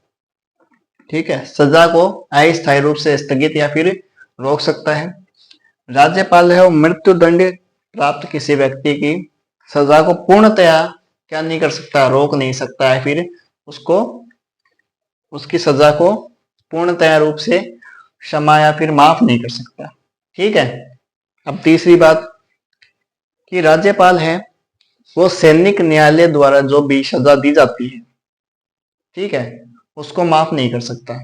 ठीक है, सजा को अस्थायी रूप से स्थगित या फिर रोक सकता है। राज्यपाल है वो मृत्युदंड प्राप्त किसी व्यक्ति की सजा को पूर्णतया क्या नहीं कर सकता, रोक नहीं सकता है, फिर उसको उसकी सजा को पूर्णतया रूप से क्षमा या फिर माफ नहीं कर सकता। ठीक है, अब तीसरी बात कि राज्यपाल है वो सैनिक न्यायालय द्वारा जो भी सजा दी जाती है, ठीक है, उसको माफ नहीं कर सकता।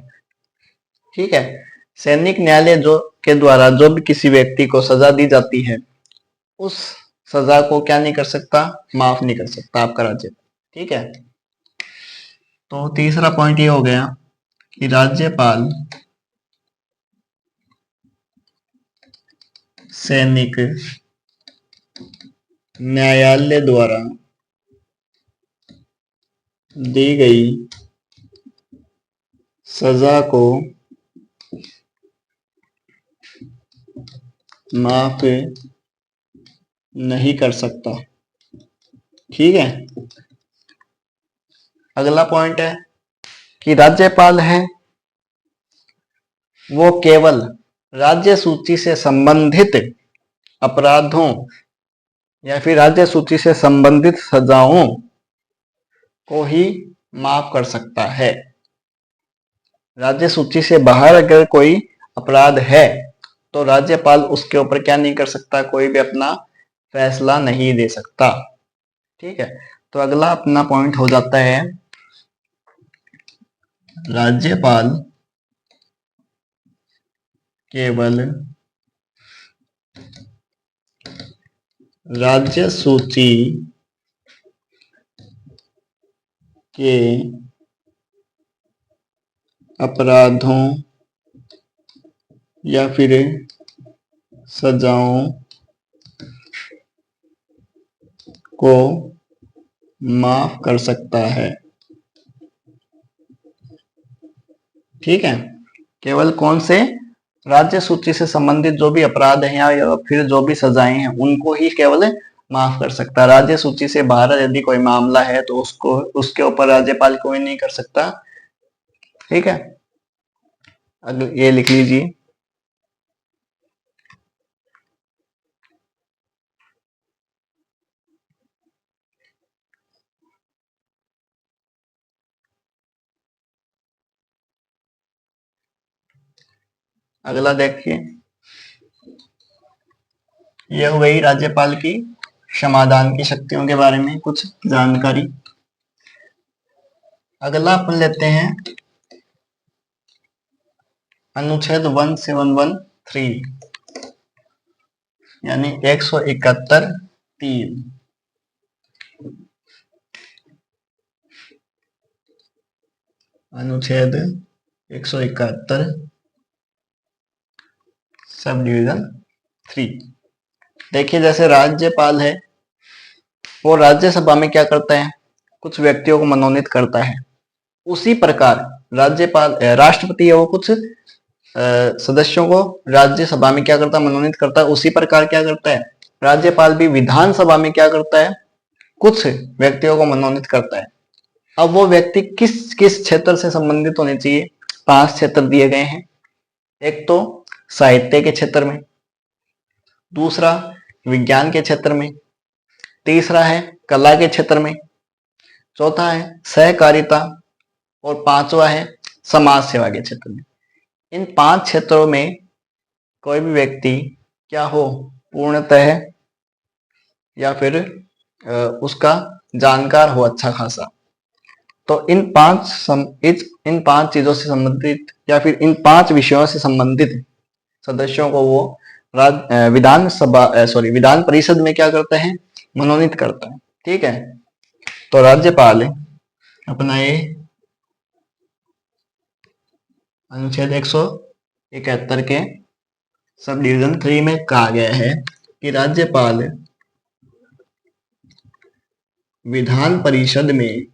ठीक है, सैनिक न्यायालय जो के द्वारा जो भी किसी व्यक्ति को सजा दी जाती है, उस सजा को क्या नहीं कर सकता, माफ नहीं कर सकता आपका राज्य। ठीक है, तो तीसरा पॉइंट ये हो गया कि राज्यपाल सैनिक न्यायालय द्वारा दी गई सजा को माफ नहीं कर सकता। ठीक है, अगला पॉइंट है कि राज्यपाल है वो केवल राज्य सूची से संबंधित अपराधों या फिर राज्य सूची से संबंधित सजाओं को ही माफ कर सकता है। राज्य सूची से बाहर अगर कोई अपराध है तो राज्यपाल उसके ऊपर क्या नहीं कर सकता, कोई भी अपना फैसला नहीं दे सकता। ठीक है, तो अगला अपना पॉइंट हो जाता है राज्यपाल केवल राज्य सूची के अपराधों या फिर सजाओं को माफ कर सकता है। ठीक है, केवल कौन से, राज्य सूची से संबंधित जो भी अपराध हैं या फिर जो भी सजाएं हैं उनको ही केवल माफ कर सकता है। राज्य सूची से बाहर यदि कोई मामला है तो उसको, उसके ऊपर राज्यपाल कोई नहीं कर सकता। ठीक है, अगर ये लिख लीजिए। अगला देखिए, यह हो गई राज्यपाल की क्षमादान की शक्तियों के बारे में कुछ जानकारी। अगला अपन लेते हैं अनुच्छेद 1713 यानी 171(3). अनुच्छेद 171 सब डिवीजन 3। देखिए, जैसे राज्यपाल है वो राज्यसभा में क्या करता है, कुछ व्यक्तियों को मनोनीत करता है। उसी प्रकार राज्यपाल, राष्ट्रपति है वो कुछ सदस्यों को राज्यसभा में क्या करता है, मनोनीत करता है। उसी प्रकार क्या करता है राज्यपाल भी विधानसभा में क्या करता है, कुछ व्यक्तियों को मनोनीत करता है। अब वो व्यक्ति किस किस क्षेत्र से संबंधित होने चाहिए, 5 क्षेत्र दिए गए हैं। एक तो साहित्य के क्षेत्र में, दूसरा विज्ञान के क्षेत्र में, तीसरा है कला के क्षेत्र में, चौथा है सहकारिता और पांचवा है समाज सेवा के क्षेत्र में। इन 5 क्षेत्रों में कोई भी व्यक्ति क्या हो, पूर्णतः या फिर उसका जानकार हो अच्छा खासा। तो इन 5 चीजों से संबंधित या फिर इन 5 विषयों से संबंधित सदस्यों को वो विधान परिषद में क्या करते हैं, मनोनीत करता है। ठीक है, तो राज्यपाल अपना ये अनुच्छेद 171 के सब डिवीजन 3 में कहा गया है कि राज्यपाल विधान परिषद में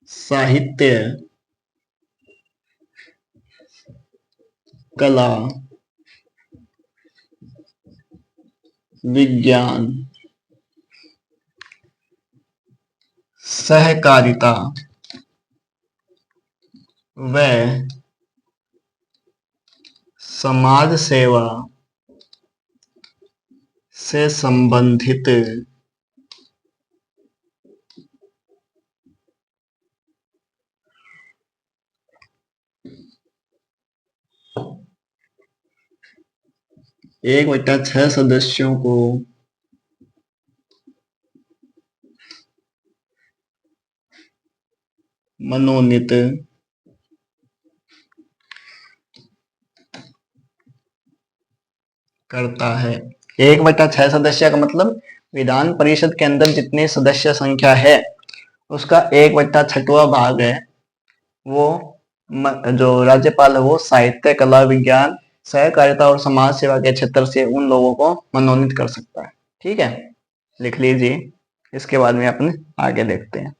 साहित्य, कला, विज्ञान, सहकारिता व समाज सेवा से संबंधित एक बटा 6 सदस्यों को मनोनीत करता है। 1/6 सदस्य का मतलब विधान परिषद के अंदर जितने सदस्य संख्या है उसका 1/6वां भाग है वो जो राज्यपाल है वो साहित्य, कला, विज्ञान, सहकारिता और समाज सेवा के क्षेत्र से उन लोगों को मनोनीत कर सकता है। ठीक है, लिख लीजिए। इसके बाद में अपन आगे देखते हैं।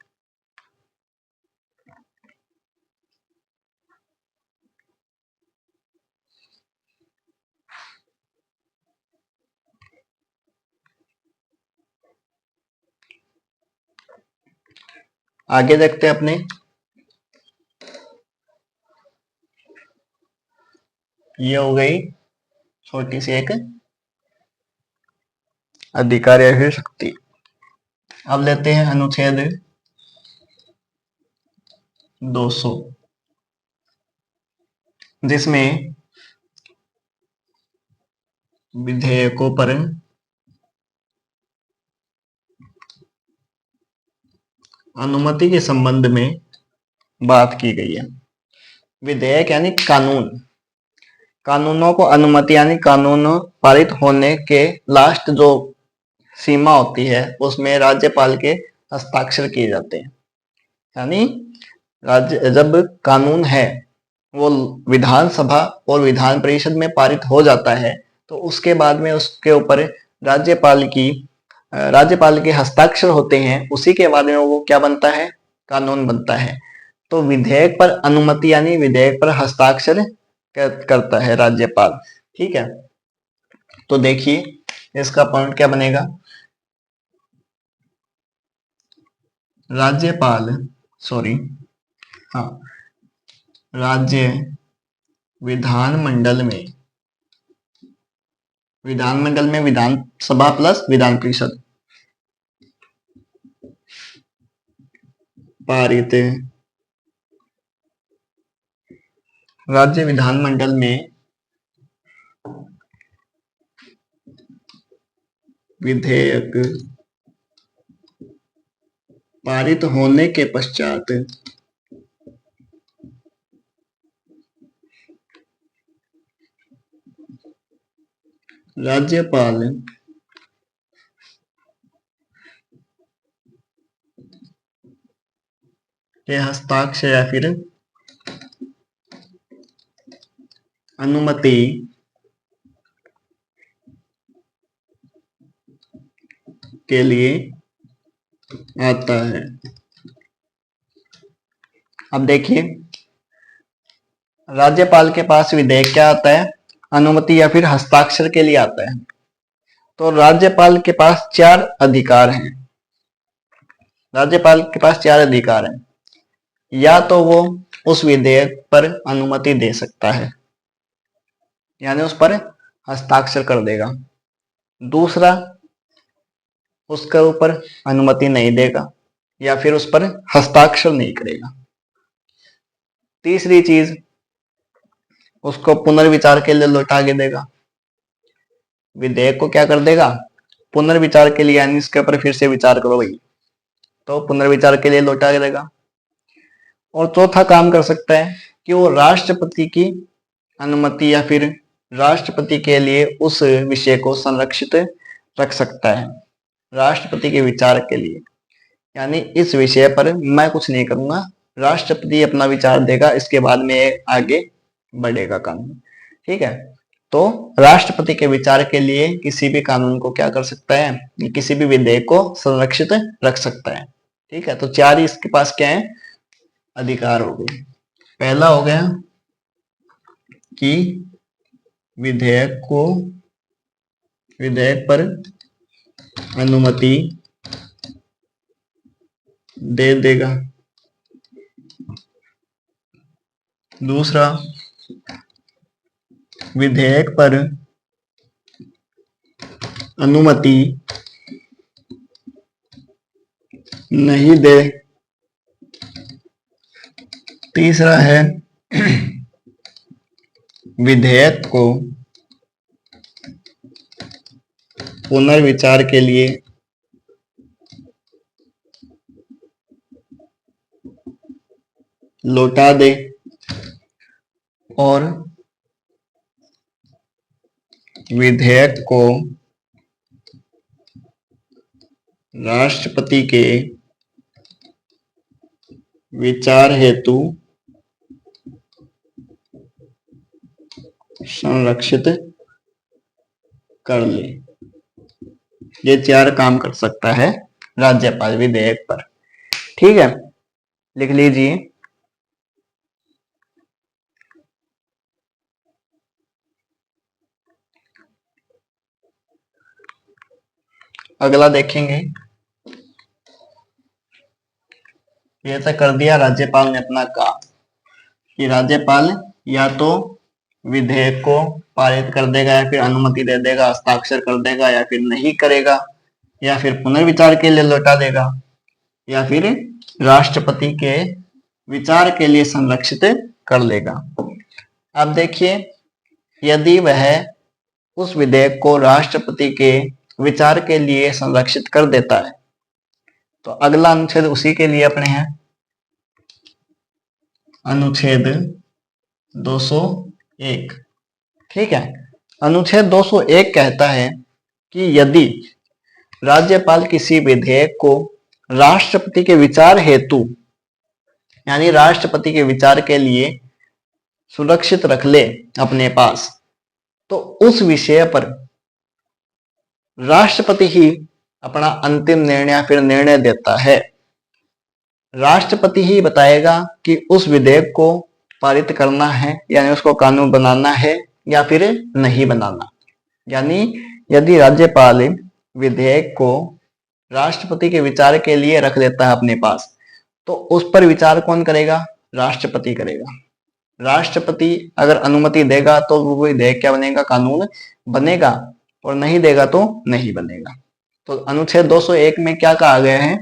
आगे देखते हैं अपने। ये हो गई छोटी सी एक अधिकार या फिर शक्ति। अब लेते हैं अनुच्छेद 200 जिसमें विधेयकों पर अनुमति के संबंध में बात की गई है। विधेयक यानी कानून, कानूनों को अनुमति यानी कानून पारित होने के लास्ट जो सीमा होती है उसमें राज्यपाल के हस्ताक्षर किए जाते हैं। यानी राज्य जब कानून है वो विधानसभा और विधान परिषद में पारित हो जाता है तो उसके बाद में उसके ऊपर राज्यपाल के हस्ताक्षर होते हैं, उसी के बाद में वो क्या बनता है, कानून बनता है। तो विधेयक पर अनुमति यानी विधेयक पर हस्ताक्षर करता है राज्यपाल। ठीक है, तो देखिए इसका पॉइंट क्या बनेगा। राज्यपाल सॉरी हाँ राज्य विधानमंडल में विधानसभा प्लस विधान परिषद पारित राज्य विधानमंडल में विधेयक पारित होने के पश्चात राज्यपाल के हस्ताक्षर या फिर अनुमति के लिए आता है। अब देखिए राज्यपाल के पास विधेयक क्या आता है, अनुमति या फिर हस्ताक्षर के लिए आता है। तो राज्यपाल के पास 4 अधिकार हैं। राज्यपाल के पास 4 अधिकार हैं। या तो वो उस विधेयक पर अनुमति दे सकता है यानी उस पर हस्ताक्षर कर देगा। दूसरा, उसके ऊपर अनुमति नहीं देगा या फिर उस पर हस्ताक्षर नहीं करेगा। तीसरी चीज, उसको पुनर्विचार के लिए लौटा के देगा। विधेयक को क्या कर देगा, पुनर्विचार के लिए, यानी इसके ऊपर फिर से विचार करो भाई, तो पुनर्विचार के लिए लौटा के देगा। और चौथा काम कर सकता है कि वो राष्ट्रपति की अनुमति या फिर राष्ट्रपति के लिए उस विषय को संरक्षित रख सकता है राष्ट्रपति के विचार के लिए। यानी इस विषय पर मैं कुछ नहीं करूंगा, राष्ट्रपति अपना विचार देगा, इसके बाद में आगे बढ़ेगा कानून। ठीक है, तो राष्ट्रपति के विचार के लिए किसी भी कानून को क्या कर सकता है, किसी भी विधेयक को संरक्षित रख सकता है। ठीक है, तो 4 ही इसके पास क्या है, अधिकार हो गए। पहला हो गया कि विधेयक पर अनुमति दे देगा। दूसरा, विधेयक पर अनुमति नहीं दे। तीसरा है विधेयक को पुनर्विचार के लिए लौटा दे। और विधेयक को राष्ट्रपति के विचार हेतु संरक्षित कर ले। ये 4 काम कर सकता है राज्यपाल विधेयक पर। ठीक है, लिख लीजिए। अगला देखेंगे। ये तो कर दिया राज्यपाल ने अपना काम कि राज्यपाल या तो विधेयक को पारित कर देगा या फिर अनुमति दे देगा, हस्ताक्षर कर देगा या फिर नहीं करेगा, या फिर पुनर्विचार के लिए लौटा देगा, या फिर राष्ट्रपति के विचार के लिए संरक्षित कर लेगा। अब देखिए, यदि वह उस विधेयक को राष्ट्रपति के विचार के लिए संरक्षित कर देता है तो अगला अनुच्छेद उसी के लिए अपने हैं, अनुच्छेद 201। ठीक है, अनुच्छेद 201 कहता है कि यदि राज्यपाल किसी विधेयक को राष्ट्रपति के विचार हेतु यानी राष्ट्रपति के विचार के लिए सुरक्षित रख ले अपने पास, तो उस विषय पर राष्ट्रपति ही अपना अंतिम निर्णय या फिर निर्णय देता है। राष्ट्रपति ही बताएगा कि उस विधेयक को पारित करना है यानी उसको कानून बनाना है या फिर नहीं बनाना। यानी यदि राज्यपाल विधेयक को राष्ट्रपति के विचार के लिए रख लेता है अपने पास, तो उस पर विचार कौन करेगा? राष्ट्रपति करेगा। राष्ट्रपति अगर अनुमति देगा तो वो विधेयक क्या बनेगा? कानून बनेगा, और नहीं देगा तो नहीं बनेगा। तो अनुच्छेद 201 में क्या कहा गया है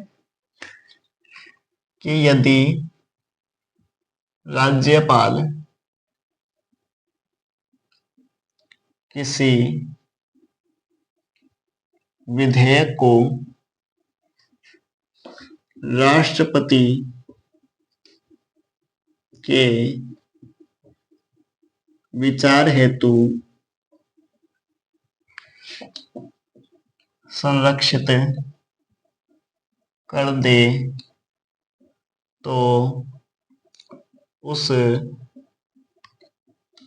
कि यदि राज्यपाल किसी विधेयक को राष्ट्रपति के विचार हेतु संरक्षित कर दे तो उस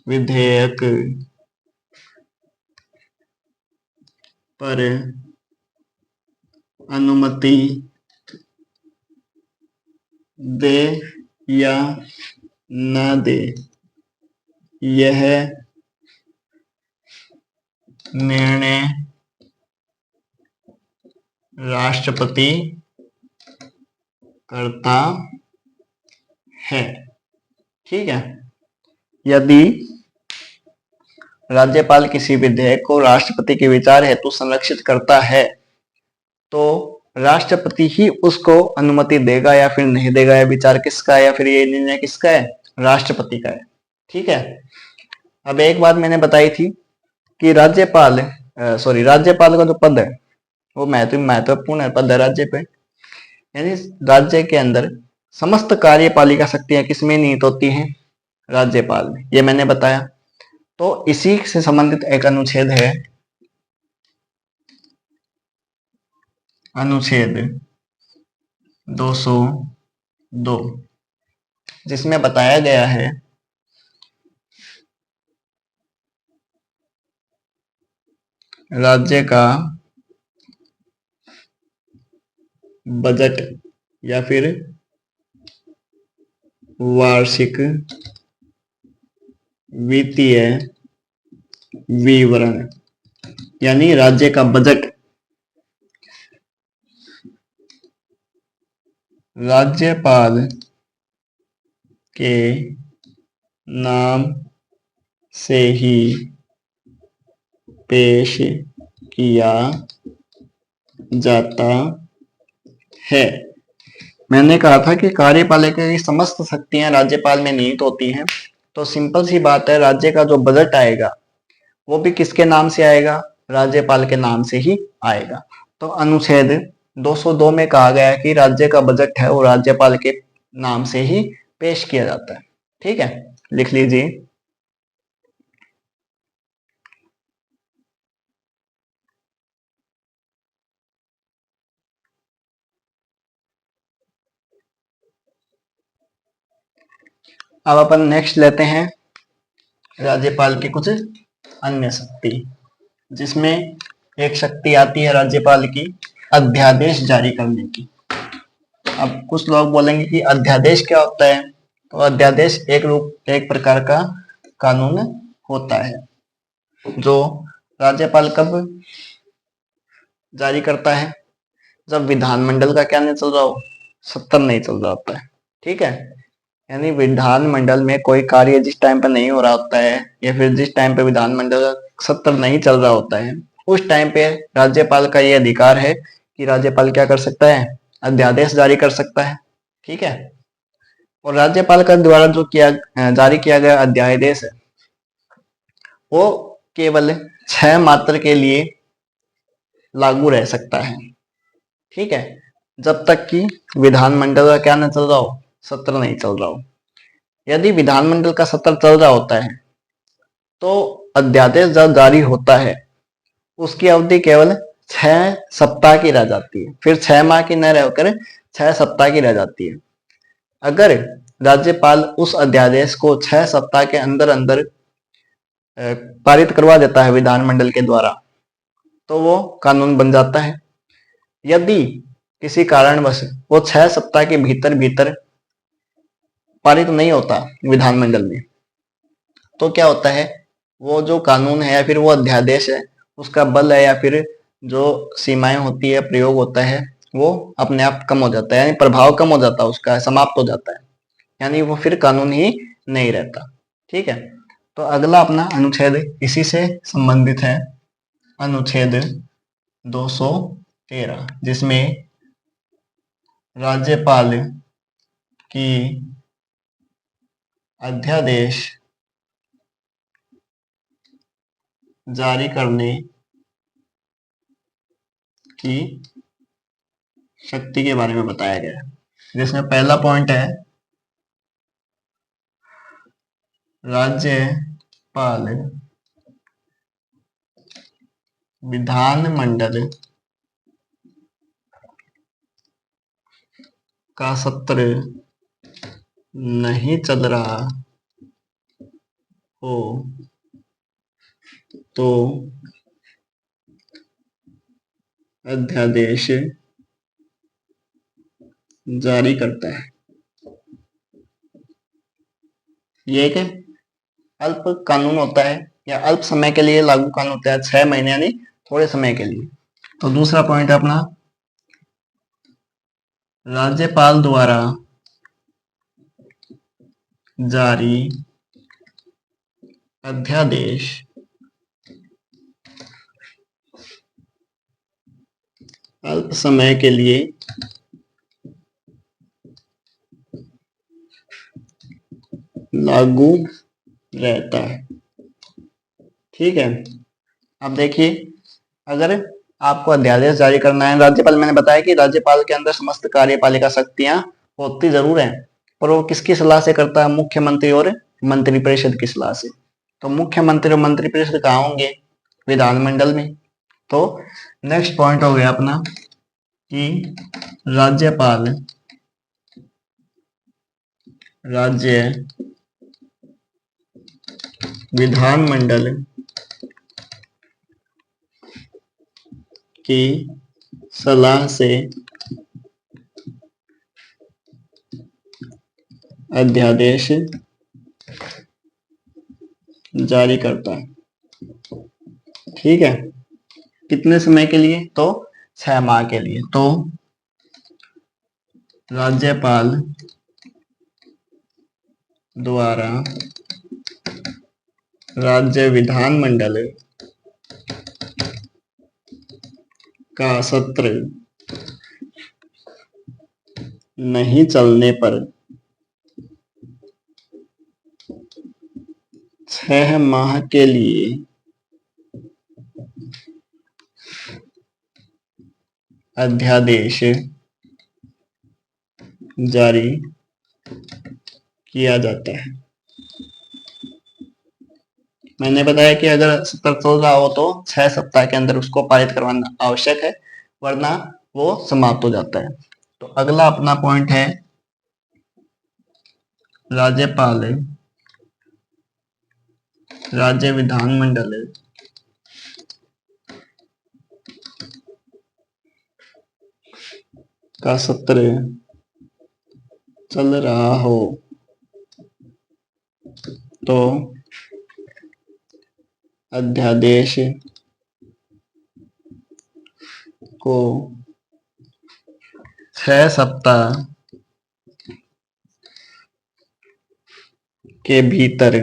विधेयक पर अनुमति दे या ना दे, यह निर्णय राष्ट्रपति करता है। ठीक है, यदि राज्यपाल किसी विधेयक को राष्ट्रपति के विचार हेतु संरक्षित करता है तो राष्ट्रपति ही उसको अनुमति देगा या फिर नहीं देगा। यह विचार किसका है या फिर ये निर्णय किसका है? राष्ट्रपति का है। ठीक है, अब एक बात मैंने बताई थी कि राज्यपाल का जो पद है वो महत्वपूर्ण है पद है राज्य पे। यानी राज्य के अंदर समस्त कार्यपालिका शक्तियां किसमें निहित होती हैं? राज्यपाल में। ये मैंने बताया। तो इसी से संबंधित एक अनुच्छेद है, अनुच्छेद 202, जिसमें बताया गया है राज्य का बजट या फिर वार्षिक वित्तीय विवरण, यानी राज्य का बजट राज्यपाल के नाम से ही पेश किया जाता है। मैंने कहा था कि कार्यपालिका की समस्त शक्तियां राज्यपाल में निहित होती हैं। तो सिंपल सी बात है, राज्य का जो बजट आएगा वो भी किसके नाम से आएगा? राज्यपाल के नाम से ही आएगा। तो अनुच्छेद 202 में कहा गया है कि राज्य का बजट है वो राज्यपाल के नाम से ही पेश किया जाता है। ठीक है, लिख लीजिए। अब अपन नेक्स्ट लेते हैं राज्यपाल की कुछ अन्य शक्ति, जिसमें एक शक्ति आती है राज्यपाल की अध्यादेश जारी करने की। अब कुछ लोग बोलेंगे कि अध्यादेश क्या होता है, तो अध्यादेश एक प्रकार का कानून होता है जो राज्यपाल कब जारी करता है, जब विधानमंडल का क्या नहीं चल रहा हो, सत्र नहीं चल रहा होता है। ठीक है, यानी विधानमंडल में कोई कार्य जिस टाइम पे नहीं हो रहा होता है, या फिर जिस टाइम पे विधानमंडल का सत्र नहीं चल रहा होता है, उस टाइम पे राज्यपाल का ये अधिकार है कि राज्यपाल क्या कर सकता है, अध्यादेश जारी कर सकता है। ठीक है, और राज्यपाल का द्वारा जो जारी किया गया अध्यादेश है वो केवल 6 मात्र के लिए लागू रह सकता है। ठीक है, जब तक कि विधानमंडल का क्या नहीं चल रहा हो, सत्र नहीं चल रहा हो। यदि विधानमंडल का सत्र चल रहा होता है तो अध्यादेश जब जारी होता है उसकी अवधि केवल 6 सप्ताह की रह जाती है, फिर 6 माह की न रहकर 6 सप्ताह की रह जाती है। अगर राज्यपाल उस अध्यादेश को 6 सप्ताह के अंदर अंदर पारित करवा देता है विधानमंडल के द्वारा, तो वो कानून बन जाता है। यदि किसी कारणवश वो 6 सप्ताह के भीतर भीतर पारित नहीं होता विधानमंडल में, तो क्या होता है, वो जो कानून है या फिर वो अध्यादेश है उसका बल है या फिर जो सीमाएं होती है, प्रयोग होता है, वो अपने आप कम हो जाता है, यानी प्रभाव कम हो जाता है उसका, समाप्त हो जाता है, यानी वो फिर कानून ही नहीं रहता। ठीक है, तो अगला अपना अनुच्छेद इसी से संबंधित है, अनुच्छेद 213, जिसमें राज्यपाल की अध्यादेश जारी करने की शक्ति के बारे में बताया गया है, जिसमें पहला पॉइंट है राज्यपाल विधानमंडल का सत्र नहीं चल रहा हो तो अध्यादेश जारी करता है। ये एक अल्प कानून होता है या अल्प समय के लिए लागू कानून होता है, 6 महीने यानी थोड़े समय के लिए। तो दूसरा पॉइंट है अपना, राज्यपाल द्वारा जारी अध्यादेश अल्प समय के लिए लागू रहता है। ठीक है, अब देखिए, अगर आपको अध्यादेश जारी करना है, राज्यपाल, मैंने बताया कि राज्यपाल के अंदर समस्त कार्यपालिका शक्तियां होती जरूर हैं, पर वो किसकी सलाह से करता है, मुख्यमंत्री और मंत्रिपरिषद की सलाह से। तो मुख्यमंत्री और मंत्रिपरिषद कहाँ होंगे, विधानमंडल में। तो नेक्स्ट पॉइंट हो गया अपना कि राज्यपाल राज्य विधानमंडल की सलाह से अध्यादेश जारी करता है। ठीक है, कितने समय के लिए, तो 6 माह के लिए। तो राज्यपाल द्वारा राज्य विधानमंडल का सत्र नहीं चलने पर 6 माह के लिए अध्यादेश जारी किया जाता है। मैंने बताया कि अगर सत्र चल रहा हो तो 6 सप्ताह के अंदर उसको पारित करवाना आवश्यक है, वरना वो समाप्त हो जाता है। तो अगला अपना पॉइंट है राज्यपाल राज्य विधानमंडल का सत्र चल रहा हो तो अध्यादेश को 6 सप्ताह के भीतर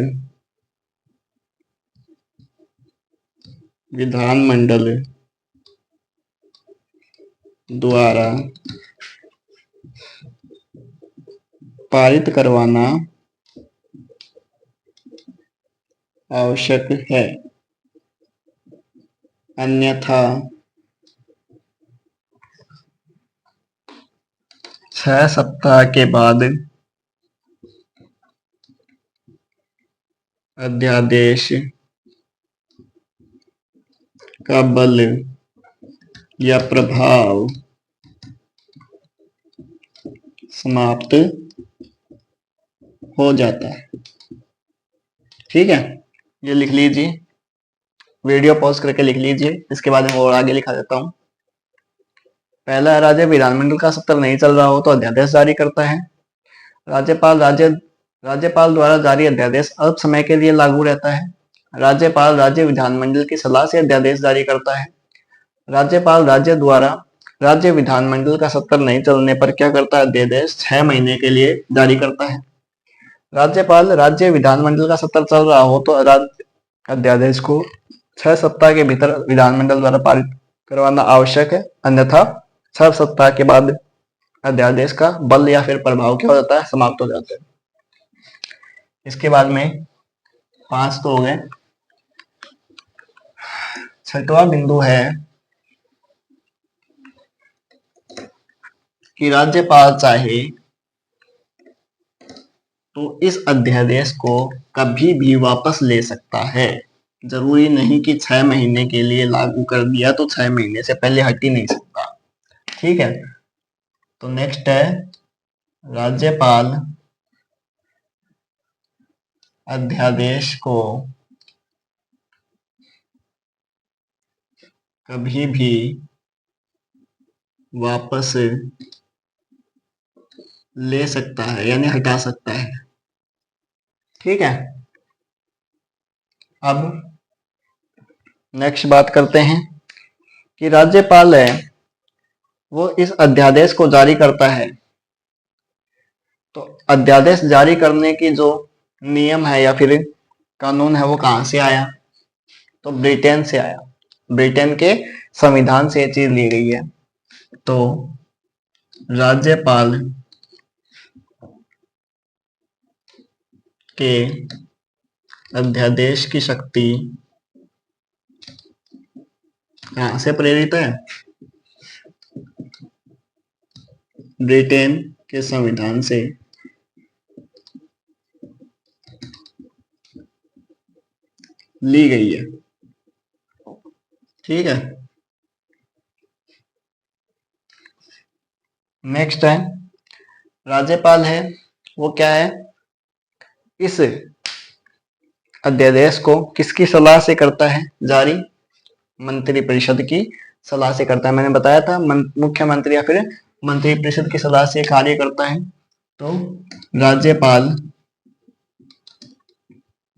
विधानमंडल द्वारा पारित करवाना आवश्यक है, अन्यथा 6 सप्ताह के बाद अध्यादेश का बल या प्रभाव समाप्त हो जाता है। ठीक है, ये लिख लीजिए, वीडियो पॉज करके लिख लीजिए, इसके बाद मैं और आगे लिखा देता हूं। पहला, राज्य विधानमंडल का सत्र नहीं चल रहा हो तो अध्यादेश जारी करता है। राज्यपाल द्वारा जारी अध्यादेश अल्प समय के लिए लागू रहता है। राज्यपाल राज्य विधानमंडल की सलाह से अध्यादेश जारी करता है। राज्यपाल राज्य विधानमंडल का सत्र नहीं चलने पर क्या करता है? अध्यादेश 6 महीने के लिए जारी करता है। राज्यपाल राज्य विधानमंडल का सत्र चल रहा हो तो अध्यादेश को 6 सप्ताह के भीतर विधानमंडल द्वारा पारित करवाना आवश्यक है, अन्यथा 6 सप्ताह के बाद अध्यादेश का बल या फिर प्रभाव क्या हो जाता है? समाप्त हो जाता है। इसके बाद में 5 तो हो गए। छठवां बिंदु है कि राज्यपाल चाहे तो इस अध्यादेश को कभी भी वापस ले सकता है। जरूरी नहीं कि 6 महीने के लिए लागू कर दिया तो 6 महीने से पहले हट ही नहीं सकता। ठीक है, तो नेक्स्ट है, राज्यपाल अध्यादेश को कभी भी वापस ले सकता है, यानी हटा सकता है। ठीक है, अब नेक्स्ट बात करते हैं कि राज्यपाल है वो इस अध्यादेश को जारी करता है, तो अध्यादेश जारी करने की जो नियम है या फिर कानून है वो कहां से आया? तो ब्रिटेन से आया। ब्रिटेन के संविधान से ये चीज ली गई है। तो राज्यपाल के अध्यादेश की शक्ति कहां से प्रेरित है? ब्रिटेन के संविधान से ली गई है। ठीक है, नेक्स्ट है, राज्यपाल है वो क्या है? इस अध्यादेश को किसकी सलाह से करता है जारी? मंत्रिपरिषद की सलाह से करता है। मैंने बताया था मुख्यमंत्री या फिर मंत्रिपरिषद की सलाह से कार्य करता है। तो राज्यपाल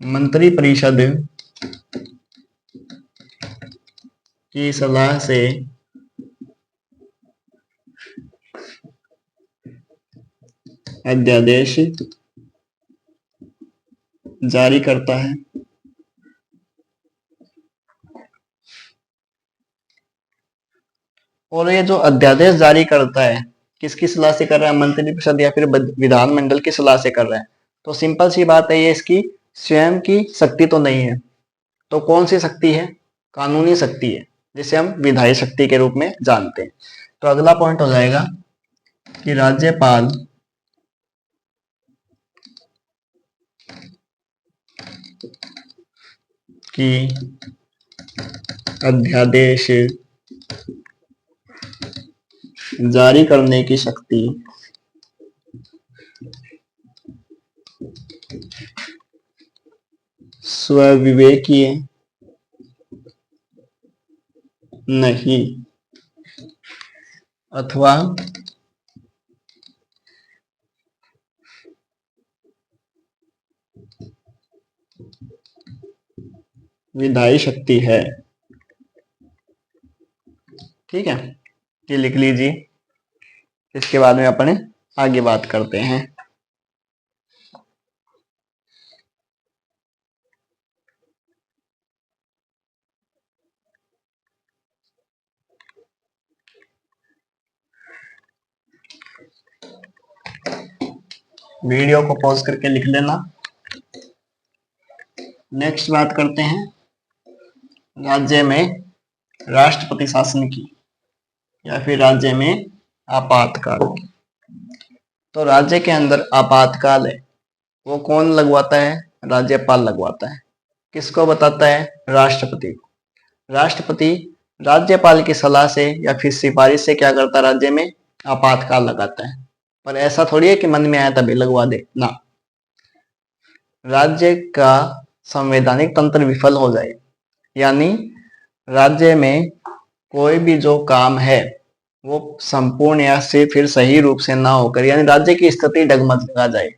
मंत्रिपरिषद की सलाह से अध्यादेश जारी करता है। और ये जो अध्यादेश जारी करता है किसकी सलाह से कर रहा है? मंत्रिपरिषद या फिर विधानमंडल की सलाह से कर रहा है। तो सिंपल सी बात है, ये इसकी स्वयं की शक्ति तो नहीं है। तो कौन सी शक्ति है? कानूनी शक्ति है, जिसे हम विधायी शक्ति के रूप में जानते हैं। तो अगला पॉइंट हो जाएगा कि राज्यपाल की अध्यादेश जारी करने की शक्ति स्वविवेकीय नहीं अथवा विधायी शक्ति है। ठीक है, ये लिख लीजिए। इसके बाद में अपने आगे बात करते हैं। वीडियो को पॉज करके लिख लेना। नेक्स्ट बात करते हैं राज्य में राष्ट्रपति शासन की या फिर राज्य में आपातकाल की। तो राज्य के अंदर आपातकाल है, वो कौन लगवाता है? राज्यपाल लगवाता है। किसको बताता है? राष्ट्रपति को। राष्ट्रपति राज्यपाल की सलाह से या फिर सिफारिश से क्या करता है? राज्य में आपातकाल लगाता है। पर ऐसा थोड़ी है कि मन में आया तभी लगवा दे ना। राज्य का संवैधानिक तंत्र विफल हो जाए, यानी राज्य में कोई भी जो काम है वो संपूर्ण या से फिर सही रूप से ना होकर, यानी राज्य की स्थिति डगमगा जाए,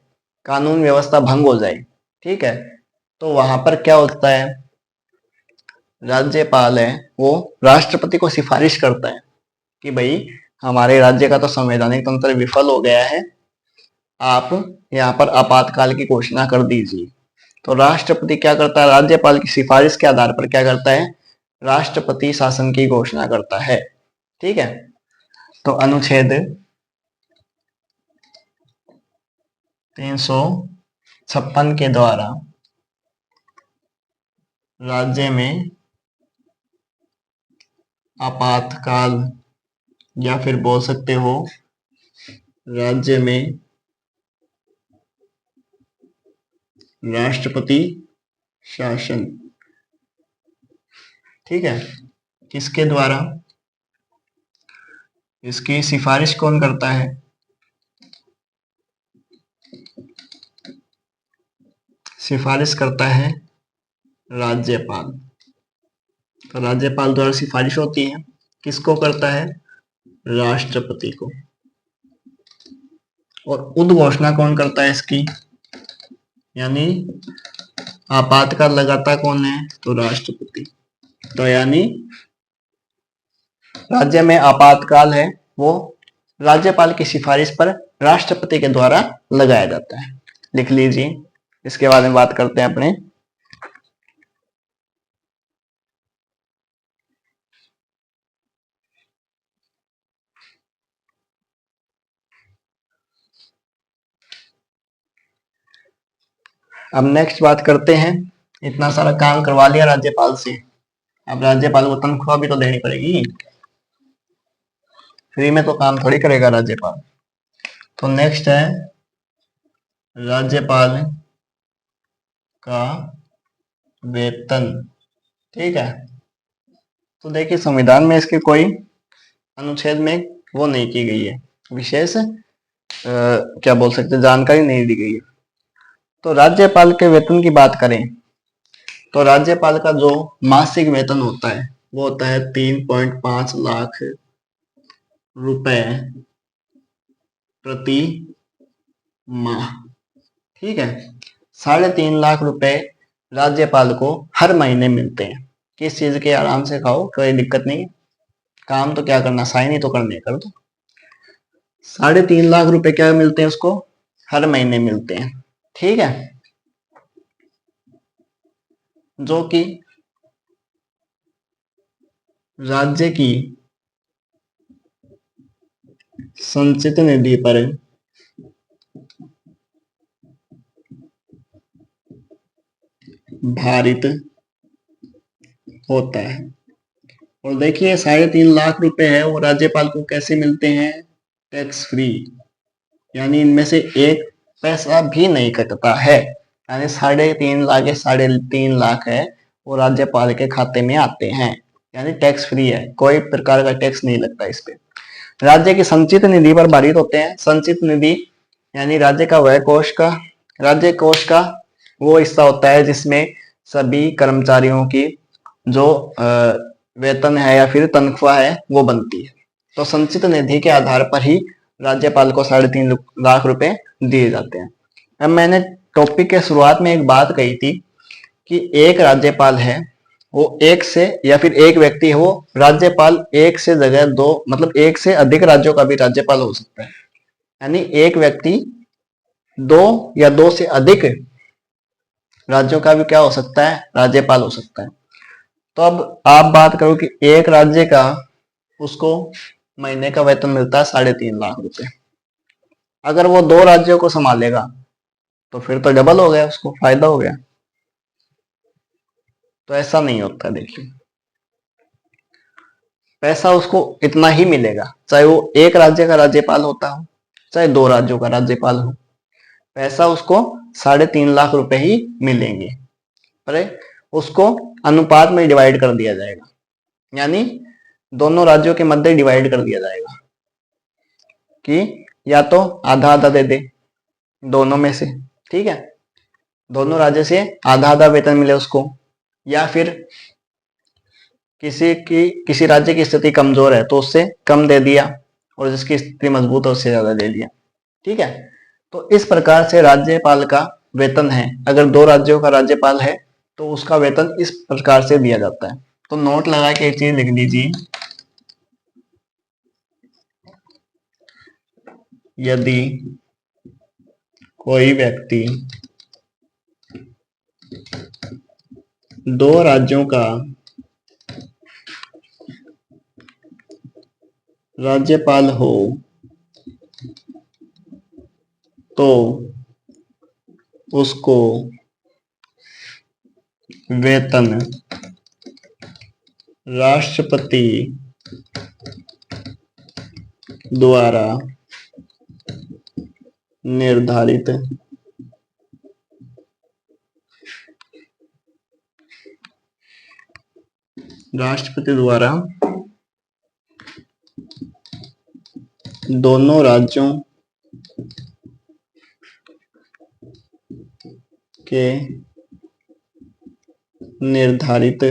कानून व्यवस्था भंग हो जाए, ठीक है, तो वहां पर क्या होता है? राज्यपाल है वो राष्ट्रपति को सिफारिश करता है कि भाई हमारे राज्य का तो संवैधानिक तंत्र विफल हो गया है, आप यहाँ पर आपातकाल की घोषणा कर दीजिए। तो राष्ट्रपति क्या करता है? राज्यपाल की सिफारिश के आधार पर क्या करता है? राष्ट्रपति शासन की घोषणा करता है। ठीक है, तो अनुच्छेद 356 के द्वारा राज्य में आपातकाल या फिर बोल सकते हो राज्य में राष्ट्रपति शासन। ठीक है, किसके द्वारा? इसकी सिफारिश कौन करता है? सिफारिश करता है राज्यपाल। तो राज्यपाल द्वारा सिफारिश होती है, किसको करता है? राष्ट्रपति को। और उद्घोषणा कौन करता है इसकी? यानी आपातकाल लगाता कौन है? तो राष्ट्रपति। तो यानी राज्य में आपातकाल है वो राज्यपाल की सिफारिश पर राष्ट्रपति के द्वारा लगाया जाता है। लिख लीजिए। इसके बारे में बात करते हैं अपने। अब नेक्स्ट बात करते हैं, इतना सारा काम करवा लिया राज्यपाल से, अब राज्यपाल को तनख्वाह भी तो देनी पड़ेगी, फ्री में तो काम थोड़ी करेगा राज्यपाल। तो नेक्स्ट है राज्यपाल का वेतन। ठीक है, तो देखिए संविधान में इसके कोई अनुच्छेद में वो नहीं की गई है, विशेष क्या बोल सकते हैं, जानकारी नहीं दी गई है। तो राज्यपाल के वेतन की बात करें तो राज्यपाल का जो मासिक वेतन होता है वो होता है 3.5 लाख रुपए प्रति माह। ठीक है, 3.5 लाख रुपए राज्यपाल को हर महीने मिलते हैं। किस चीज के? आराम से खाओ, कोई दिक्कत नहीं, काम तो क्या करना, साइन ही तो करने, कर दो। 3.5 लाख रुपए क्या मिलते हैं उसको? हर महीने मिलते हैं। ठीक है, जो कि राज्य की संचित निधि पर भारित होता है। और देखिए 3.5 लाख रुपए है वो राज्यपाल को कैसे मिलते हैं? टैक्स फ्री, यानी इनमें से एक पैसा भी नहीं कटता है। यानी 3.5 लाख 3.5 लाख है वो राज्यपाल के खाते में आते हैं, यानी टैक्स फ्री है, कोई प्रकार का टैक्स नहीं लगता इस पे। राज्य की संचित निधि पर भारित होते हैं। संचित निधि यानी राज्य का वह कोष का, राज्य कोष का वो हिस्सा होता है जिसमें सभी कर्मचारियों की जो वेतन है या फिर तनख्वाह है वो बनती है। तो संचित निधि के आधार पर ही राज्यपाल को 3.5 लाख रुपए दिए जाते हैं। अब मैंने टॉपिक के शुरुआत में एक बात कही थी कि एक राज्यपाल है, वो एक से या फिर एक व्यक्ति है, वो राज्यपाल एक से जगह दो, मतलब एक से अधिक राज्यों का भी राज्यपाल हो सकता है। यानी एक व्यक्ति दो या दो से अधिक राज्यों का भी क्या हो सकता है, राज्यपाल हो सकता है। तो अब आप बात करो कि एक राज्य का उसको महीने का वेतन मिलता है 3.5 लाख रुपए। अगर वो दो राज्यों को संभालेगा तो फिर तो डबल हो गया, उसको फायदा हो गया। तो ऐसा नहीं होता, देखिए पैसा उसको इतना ही मिलेगा, चाहे वो एक राज्य का राज्यपाल होता हो चाहे दो राज्यों का राज्यपाल हो, पैसा उसको 3.5 लाख रुपए ही मिलेंगे। पर उसको अनुपात में डिवाइड कर दिया जाएगा, यानी दोनों राज्यों के मध्य डिवाइड कर दिया जाएगा कि या तो आधा आधा दे दे दोनों में से, ठीक है, दोनों राज्य से आधा आधा वेतन मिले उसको, या फिर किसी राज्य की स्थिति कमजोर है तो उससे कम दे दिया, और जिसकी स्थिति मजबूत है उससे ज्यादा दे दिया, ठीक है। तो इस प्रकार से राज्यपाल का वेतन है, अगर दो राज्यों का राज्यपाल है तो उसका वेतन इस प्रकार से दिया जाता है। तो नोट लगा के एक चीज लिख लीजिए, यदि कोई व्यक्ति दो राज्यों का राज्यपाल हो तो उसको वेतन राष्ट्रपति द्वारा निर्धारित दोनों राज्यों के निर्धारित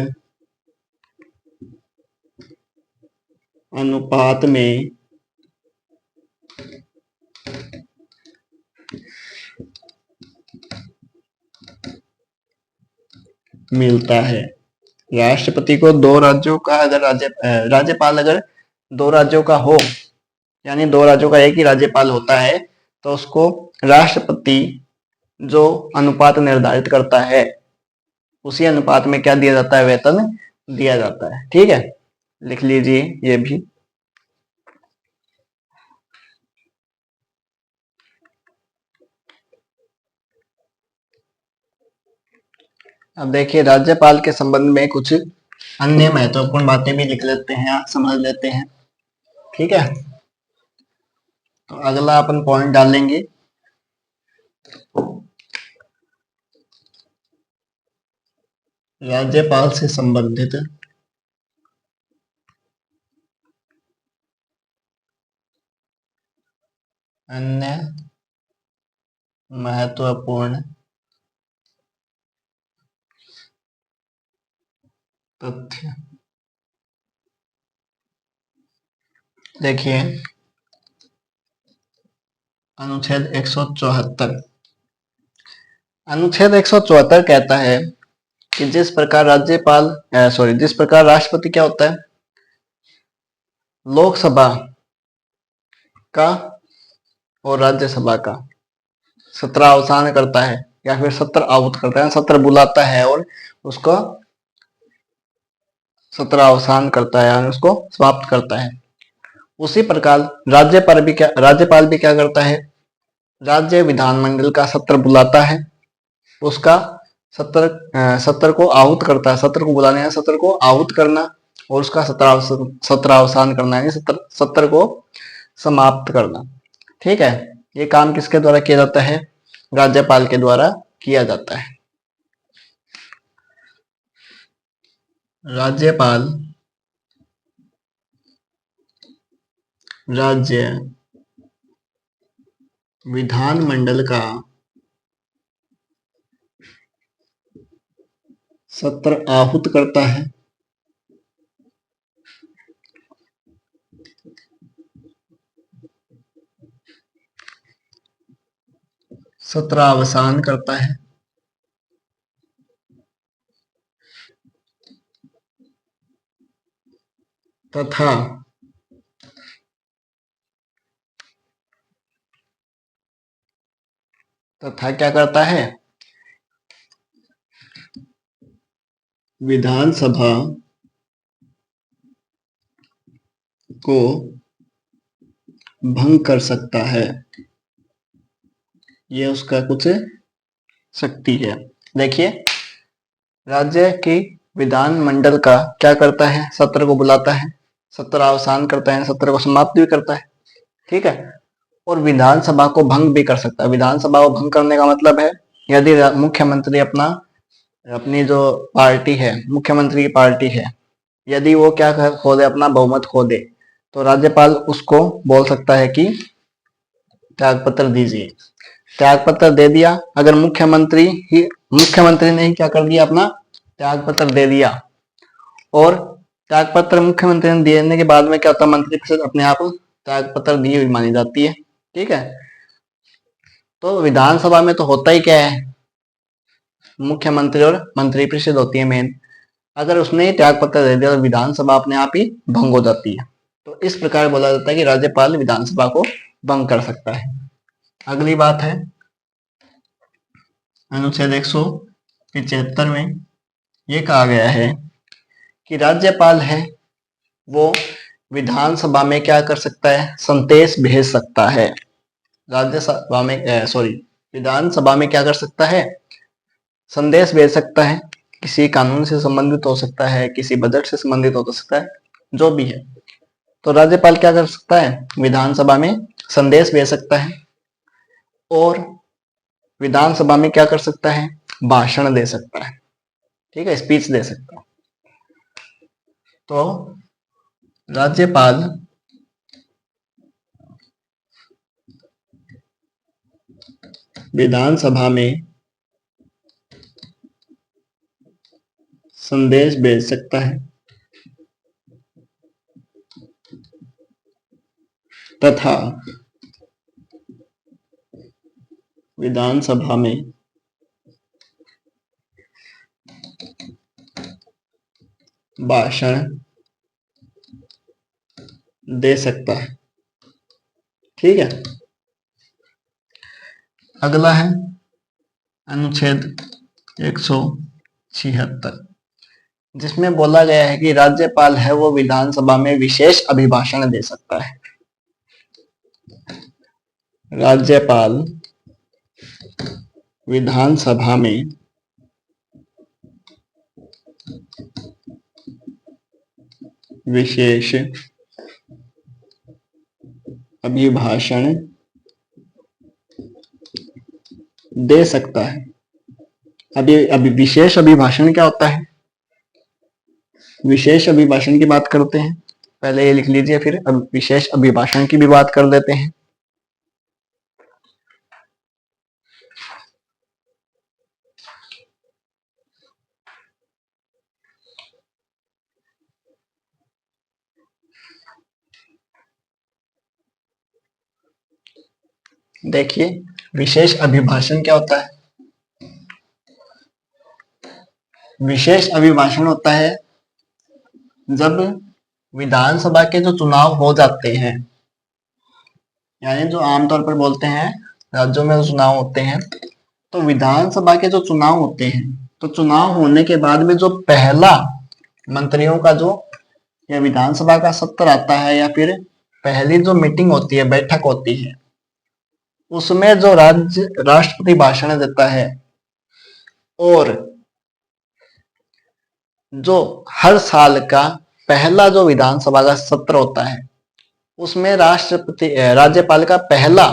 अनुपात में मिलता है। राष्ट्रपति को दो राज्यों का अगर राज्यपाल अगर दो राज्यों का हो, यानी दो राज्यों का एक ही राज्यपाल होता है, तो उसको राष्ट्रपति जो अनुपात निर्धारित करता है उसी अनुपात में क्या दिया जाता है, वेतन दिया जाता है, ठीक है। लिख लीजिए ये भी। अब देखिए राज्यपाल के संबंध में कुछ अन्य महत्वपूर्ण बातें भी लिख लेते हैं, समझ लेते हैं, ठीक है। तो अगला अपन पॉइंट डालेंगे राज्यपाल से संबंधित अन्य महत्वपूर्ण तथ्य। देखिए अनुच्छेद 174, अनुच्छेद 174 कहता है कि जिस प्रकार जिस प्रकार राष्ट्रपति क्या होता है, लोकसभा का और राज्यसभा का सत्र अवसान करता है या फिर सत्र आहूत करता है, सत्र बुलाता है और उसको सत्र अवसान करता है, उसको समाप्त करता है। उसी प्रकार राज्यपाल भी क्या करता है, राज्य विधानमंडल का सत्र बुलाता है, उसका सत्र को आहूत करता है, सत्र को बुलाने, सत्र को आहूत करना और उसका सत्र अवसान करना, यानी सत्र को समाप्त करना, ठीक है। ये काम किसके द्वारा किया जाता है, राज्यपाल के द्वारा किया जाता है। राज्यपाल राज्य विधानमंडल का सत्र आहूत करता है, सत्र अवसान करता है, तथा क्या करता है, विधानसभा को भंग कर सकता है। ये उसका कुछ शक्ति है। देखिए, राज्य की विधानमंडल का क्या करता है, सत्र को बुलाता है, सत्र अवसान करता है, सत्र को समाप्त भी करता है, ठीक है। और विधानसभा को भंग भी कर सकता है। विधानसभा को भंग करने का मतलब है, यदि मुख्यमंत्री अपनी जो पार्टी है, मुख्यमंत्री की पार्टी है, यदि वो क्या खो दे, अपना बहुमत खो दे, तो राज्यपाल उसको बोल सकता है कि त्यागपत्र दीजिए। त्यागपत्र दे दिया, अगर मुख्यमंत्री ने ही क्या कर दिया, अपना त्यागपत्र दे दिया, और त्यागपत्र मुख्यमंत्री ने देने के बाद में क्या होता है, मंत्रिपरिषद अपने आप त्यागपत्र दी हुई मानी जाती है, ठीक है। तो विधानसभा में तो होता ही क्या है, मुख्यमंत्री और मंत्रिपरिषद होती है मेन। अगर उसने ही त्यागपत्र दे दिया तो विधानसभा अपने आप ही भंग हो जाती है। तो इस प्रकार बोला जाता है कि राज्यपाल विधानसभा को भंग कर सकता है। अगली बात है अनुच्छेद 175 में ये कहा गया है कि राज्यपाल है वो विधानसभा में क्या कर सकता है, संदेश भेज सकता है। राज्यसभा में विधानसभा में क्या कर सकता है, संदेश भेज सकता है। किसी कानून से संबंधित हो सकता है, किसी बजट से संबंधित हो सकता है, जो भी है। तो राज्यपाल क्या कर सकता है, विधानसभा में संदेश भेज सकता है, और विधानसभा में क्या कर सकता है, भाषण दे सकता है, ठीक है, स्पीच दे सकता है। तो राज्यपाल विधानसभा में संदेश भेज सकता है तथा विधानसभा में भाषण दे सकता है, ठीक है। अगला है अनुच्छेद 176, जिसमें बोला गया है कि राज्यपाल है वो विधानसभा में विशेष अभिभाषण दे सकता है। राज्यपाल विधानसभा में विशेष अभिभाषण दे सकता है। अभी विशेष अभिभाषण क्या होता है, विशेष अभिभाषण की बात करते हैं, पहले ये लिख लीजिए, फिर अब विशेष अभिभाषण की भी बात कर लेते हैं। देखिए, विशेष अभिभाषण क्या होता है, विशेष अभिभाषण होता है जब विधानसभा के जो चुनाव हो जाते हैं, यानी जो आमतौर पर बोलते हैं राज्यों में जो चुनाव होते हैं, तो विधानसभा के जो चुनाव होते हैं, तो चुनाव होने के बाद में जो पहला मंत्रियों का जो या विधानसभा का सत्र आता है, या फिर पहली जो मीटिंग होती है, बैठक होती है, उसमें जो राष्ट्रपति भाषण देता है, और जो हर साल का पहला जो विधानसभा का सत्र होता है, उसमें राज्यपाल का पहला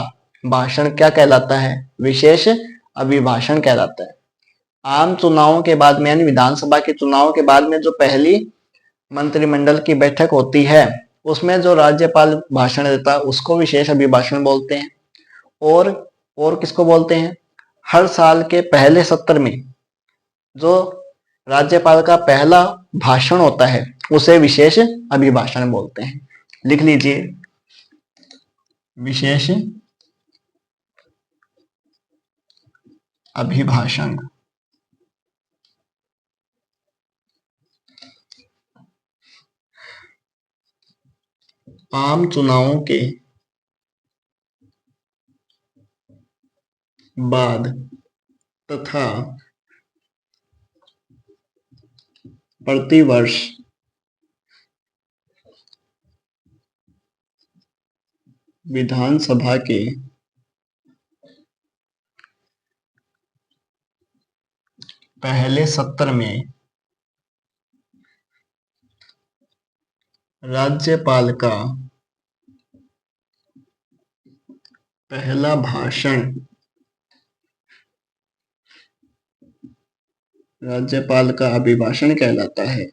भाषण क्या कहलाता है, विशेष अभिभाषण कहलाता है। आम चुनावों के बाद में, यानी विधानसभा के चुनाव के बाद में जो पहली मंत्रिमंडल की बैठक होती है, उसमें जो राज्यपाल भाषण देता है उसको विशेष अभिभाषण बोलते हैं। और किसको बोलते हैं, हर साल के पहले सत्र में जो राज्यपाल का पहला भाषण होता है उसे विशेष अभिभाषण बोलते हैं। लिख लीजिए, विशेष अभिभाषण। आम चुनावों के बाद तथा प्रतिवर्ष विधानसभा के पहले सत्र में राज्यपाल का पहला भाषण राज्यपाल का अभिभाषण कहलाता है।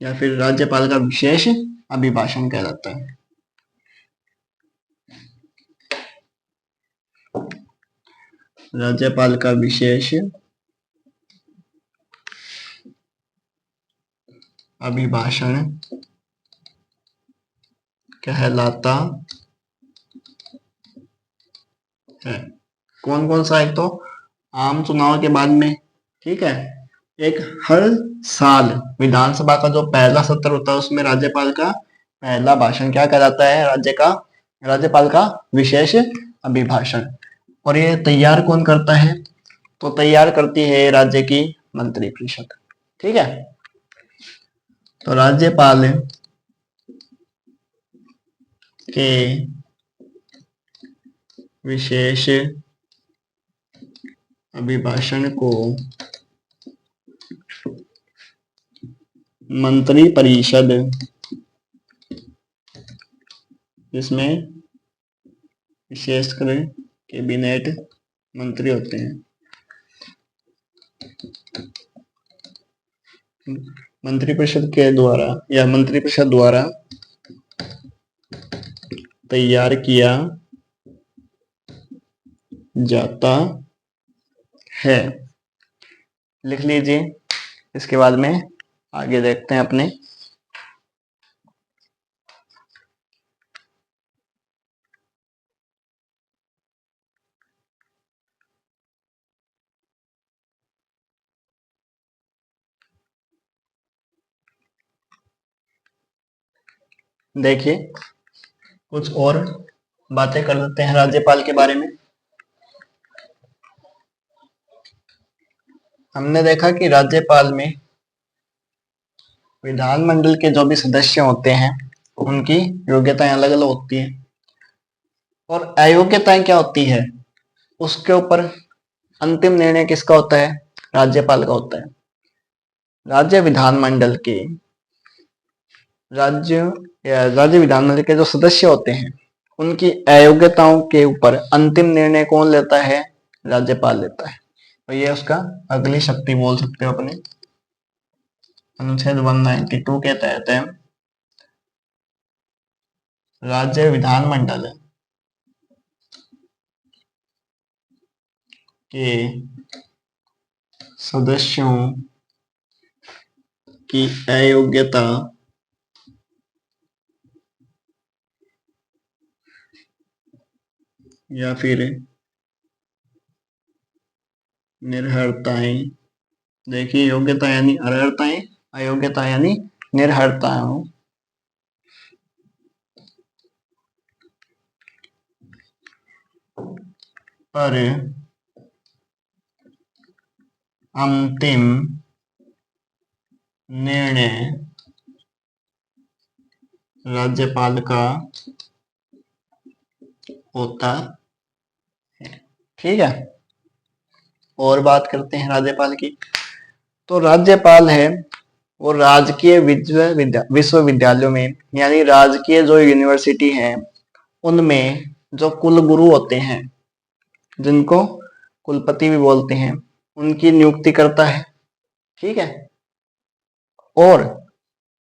या फिर राज्यपाल का विशेष अभिभाषण कहलाता है। राज्यपाल का विशेष अभिभाषण कहलाता है। कौन कौन सा? एक तो आम चुनाव के बाद में, ठीक है, एक हर साल विधानसभा का जो पहला सत्र होता है उसमें राज्यपाल का पहला भाषण क्या कहलाता है? राज्यपाल का विशेष अभिभाषण। और ये तैयार कौन करता है? तो तैयार करती है राज्य की मंत्रिपरिषद, ठीक है। तो राज्यपाल के विशेष अभिभाषण को मंत्रिपरिषद, जिसमें विशेषकर कैबिनेट मंत्री होते हैं, मंत्रिपरिषद द्वारा तैयार किया जाता है। लिख लीजिए। इसके बाद में आगे देखते हैं अपने। देखिए, कुछ और बातें कर लेते हैं राज्यपाल के बारे में। हमने देखा कि राज्यपाल में विधानमंडल के जो भी सदस्य होते हैं उनकी योग्यताएं अलग अलग होती हैं, और अयोग्यताएं क्या होती है उसके ऊपर अंतिम निर्णय किसका होता है? राज्यपाल का होता है। राज्य विधानमंडल के जो सदस्य होते हैं उनकी अयोग्यताओं के ऊपर अंतिम निर्णय कौन लेता है? राज्यपाल लेता है। तो ये उसका अगली शक्ति बोल सकते हो अपने। अनुच्छेद 192 के तहत है राज्य विधानमंडल के सदस्यों की अयोग्यता या फिर निर्हरताएं, देखिए योग्यता यानी अर्हताएं, अयोग्यता यानी निर्हरताओं पर अंतिम निर्णय राज्यपाल का होता है, ठीक है। और बात करते हैं राज्यपाल की। तो राज्यपाल है वो राजकीय विश्वविद्यालयों में, यानी राजकीय जो यूनिवर्सिटी है उनमें जो कुलगुरु होते हैं, जिनको कुलपति भी बोलते हैं, उनकी नियुक्ति करता है, ठीक है। और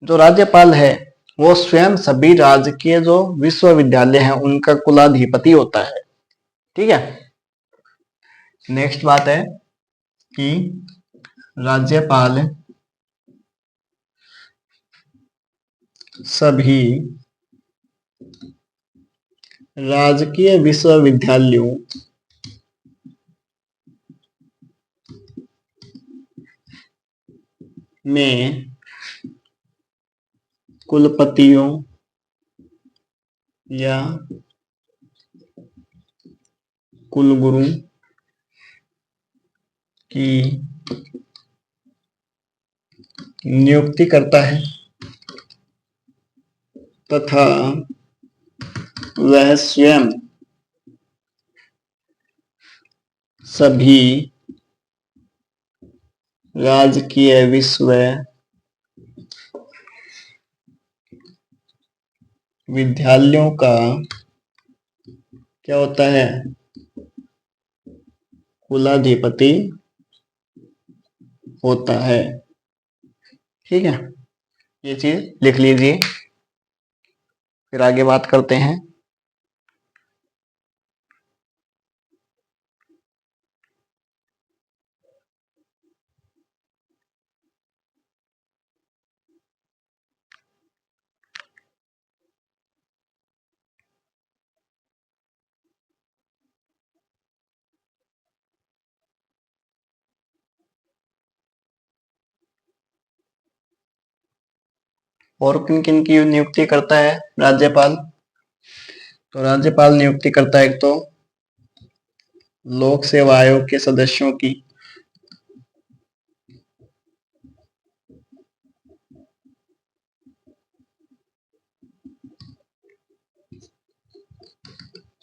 जो राज्यपाल है वो स्वयं सभी राजकीय जो विश्वविद्यालय हैं उनका कुलाधिपति होता है। ठीक है। नेक्स्ट बात है कि राज्यपाल सभी राजकीय विश्वविद्यालयों में कुलपतियों या कुलगुरु की नियुक्ति करता है तथा वह स्वयं सभी राजकीय विश्वविद्यालयों का क्या होता है, कुलाधिपति होता है। ठीक है, ये चीज लिख लीजिए। फिर आगे बात करते हैं। और किन किन की नियुक्ति करता है राज्यपाल? तो राज्यपाल नियुक्ति करता है एक तो लोक सेवा आयोग के सदस्यों की,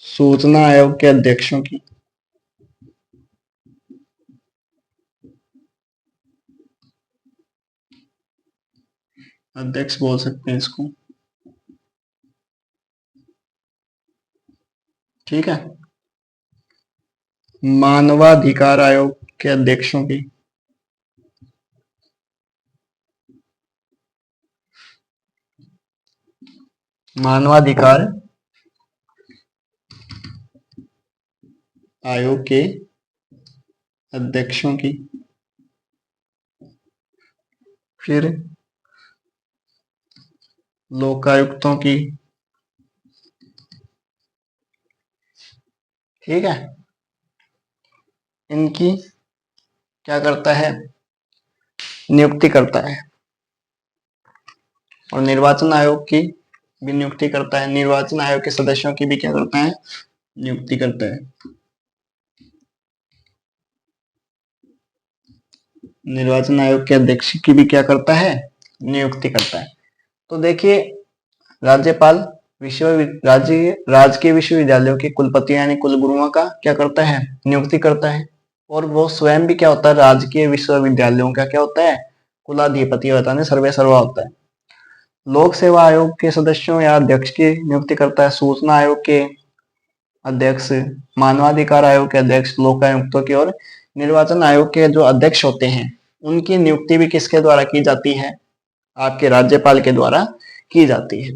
सूचना आयोग के अध्यक्षों की, अध्यक्ष बोल सकते हैं इसको। ठीक है, मानवाधिकार आयोग के अध्यक्षों की, मानवाधिकार आयोग के अध्यक्षों की, फिर लोकायुक्तों की। ठीक है, इनकी क्या करता है, नियुक्ति करता है। और निर्वाचन आयोग की भी नियुक्ति करता है, निर्वाचन आयोग के सदस्यों की भी क्या करता है, नियुक्ति करता है। निर्वाचन आयोग के अध्यक्ष की भी क्या करता है, नियुक्ति करता है। तो देखिए, राज्यपाल राजकीय विश्वविद्यालयों के कुलपति यानी कुलगुरुओं का क्या करता है, नियुक्ति करता है। और वो स्वयं भी क्या होता है, राजकीय विश्वविद्यालयों का क्या होता है, कुलाधिपति होता है, सर्वे सर्वा होता है। लोक सेवा आयोग के सदस्यों या अध्यक्ष की नियुक्ति करता है सूचना आयोग के अध्यक्ष, मानवाधिकार आयोग के अध्यक्ष, लोकायुक्तों की, और निर्वाचन आयोग के जो अध्यक्ष होते हैं उनकी नियुक्ति भी किसके द्वारा की जाती है, आपके राज्यपाल के द्वारा की जाती है।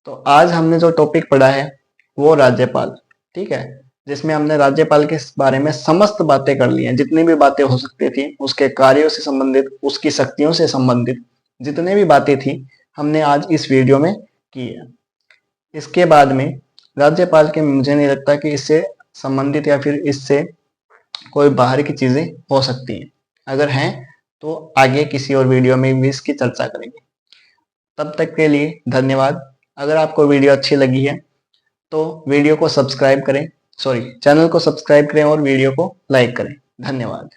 तो आज हमने जो टॉपिक पढ़ा है वो राज्यपाल, ठीक है, जिसमें हमने राज्यपाल के बारे में समस्त बातें कर ली हैं, जितनी भी बातें हो सकती थी, उसके कार्यों से संबंधित, उसकी शक्तियों से संबंधित जितने भी बातें थी हमने आज इस वीडियो में की है। इसके बाद में राज्यपाल के मुझे नहीं लगता कि इससे संबंधित या फिर इससे कोई बाहर की चीजें हो सकती हैं। अगर हैं तो आगे किसी और वीडियो में भी इसकी चर्चा करेंगे। तब तक के लिए धन्यवाद। अगर आपको वीडियो अच्छी लगी है तो वीडियो को सब्सक्राइब करें, चैनल को सब्सक्राइब करें और वीडियो को लाइक करें। धन्यवाद।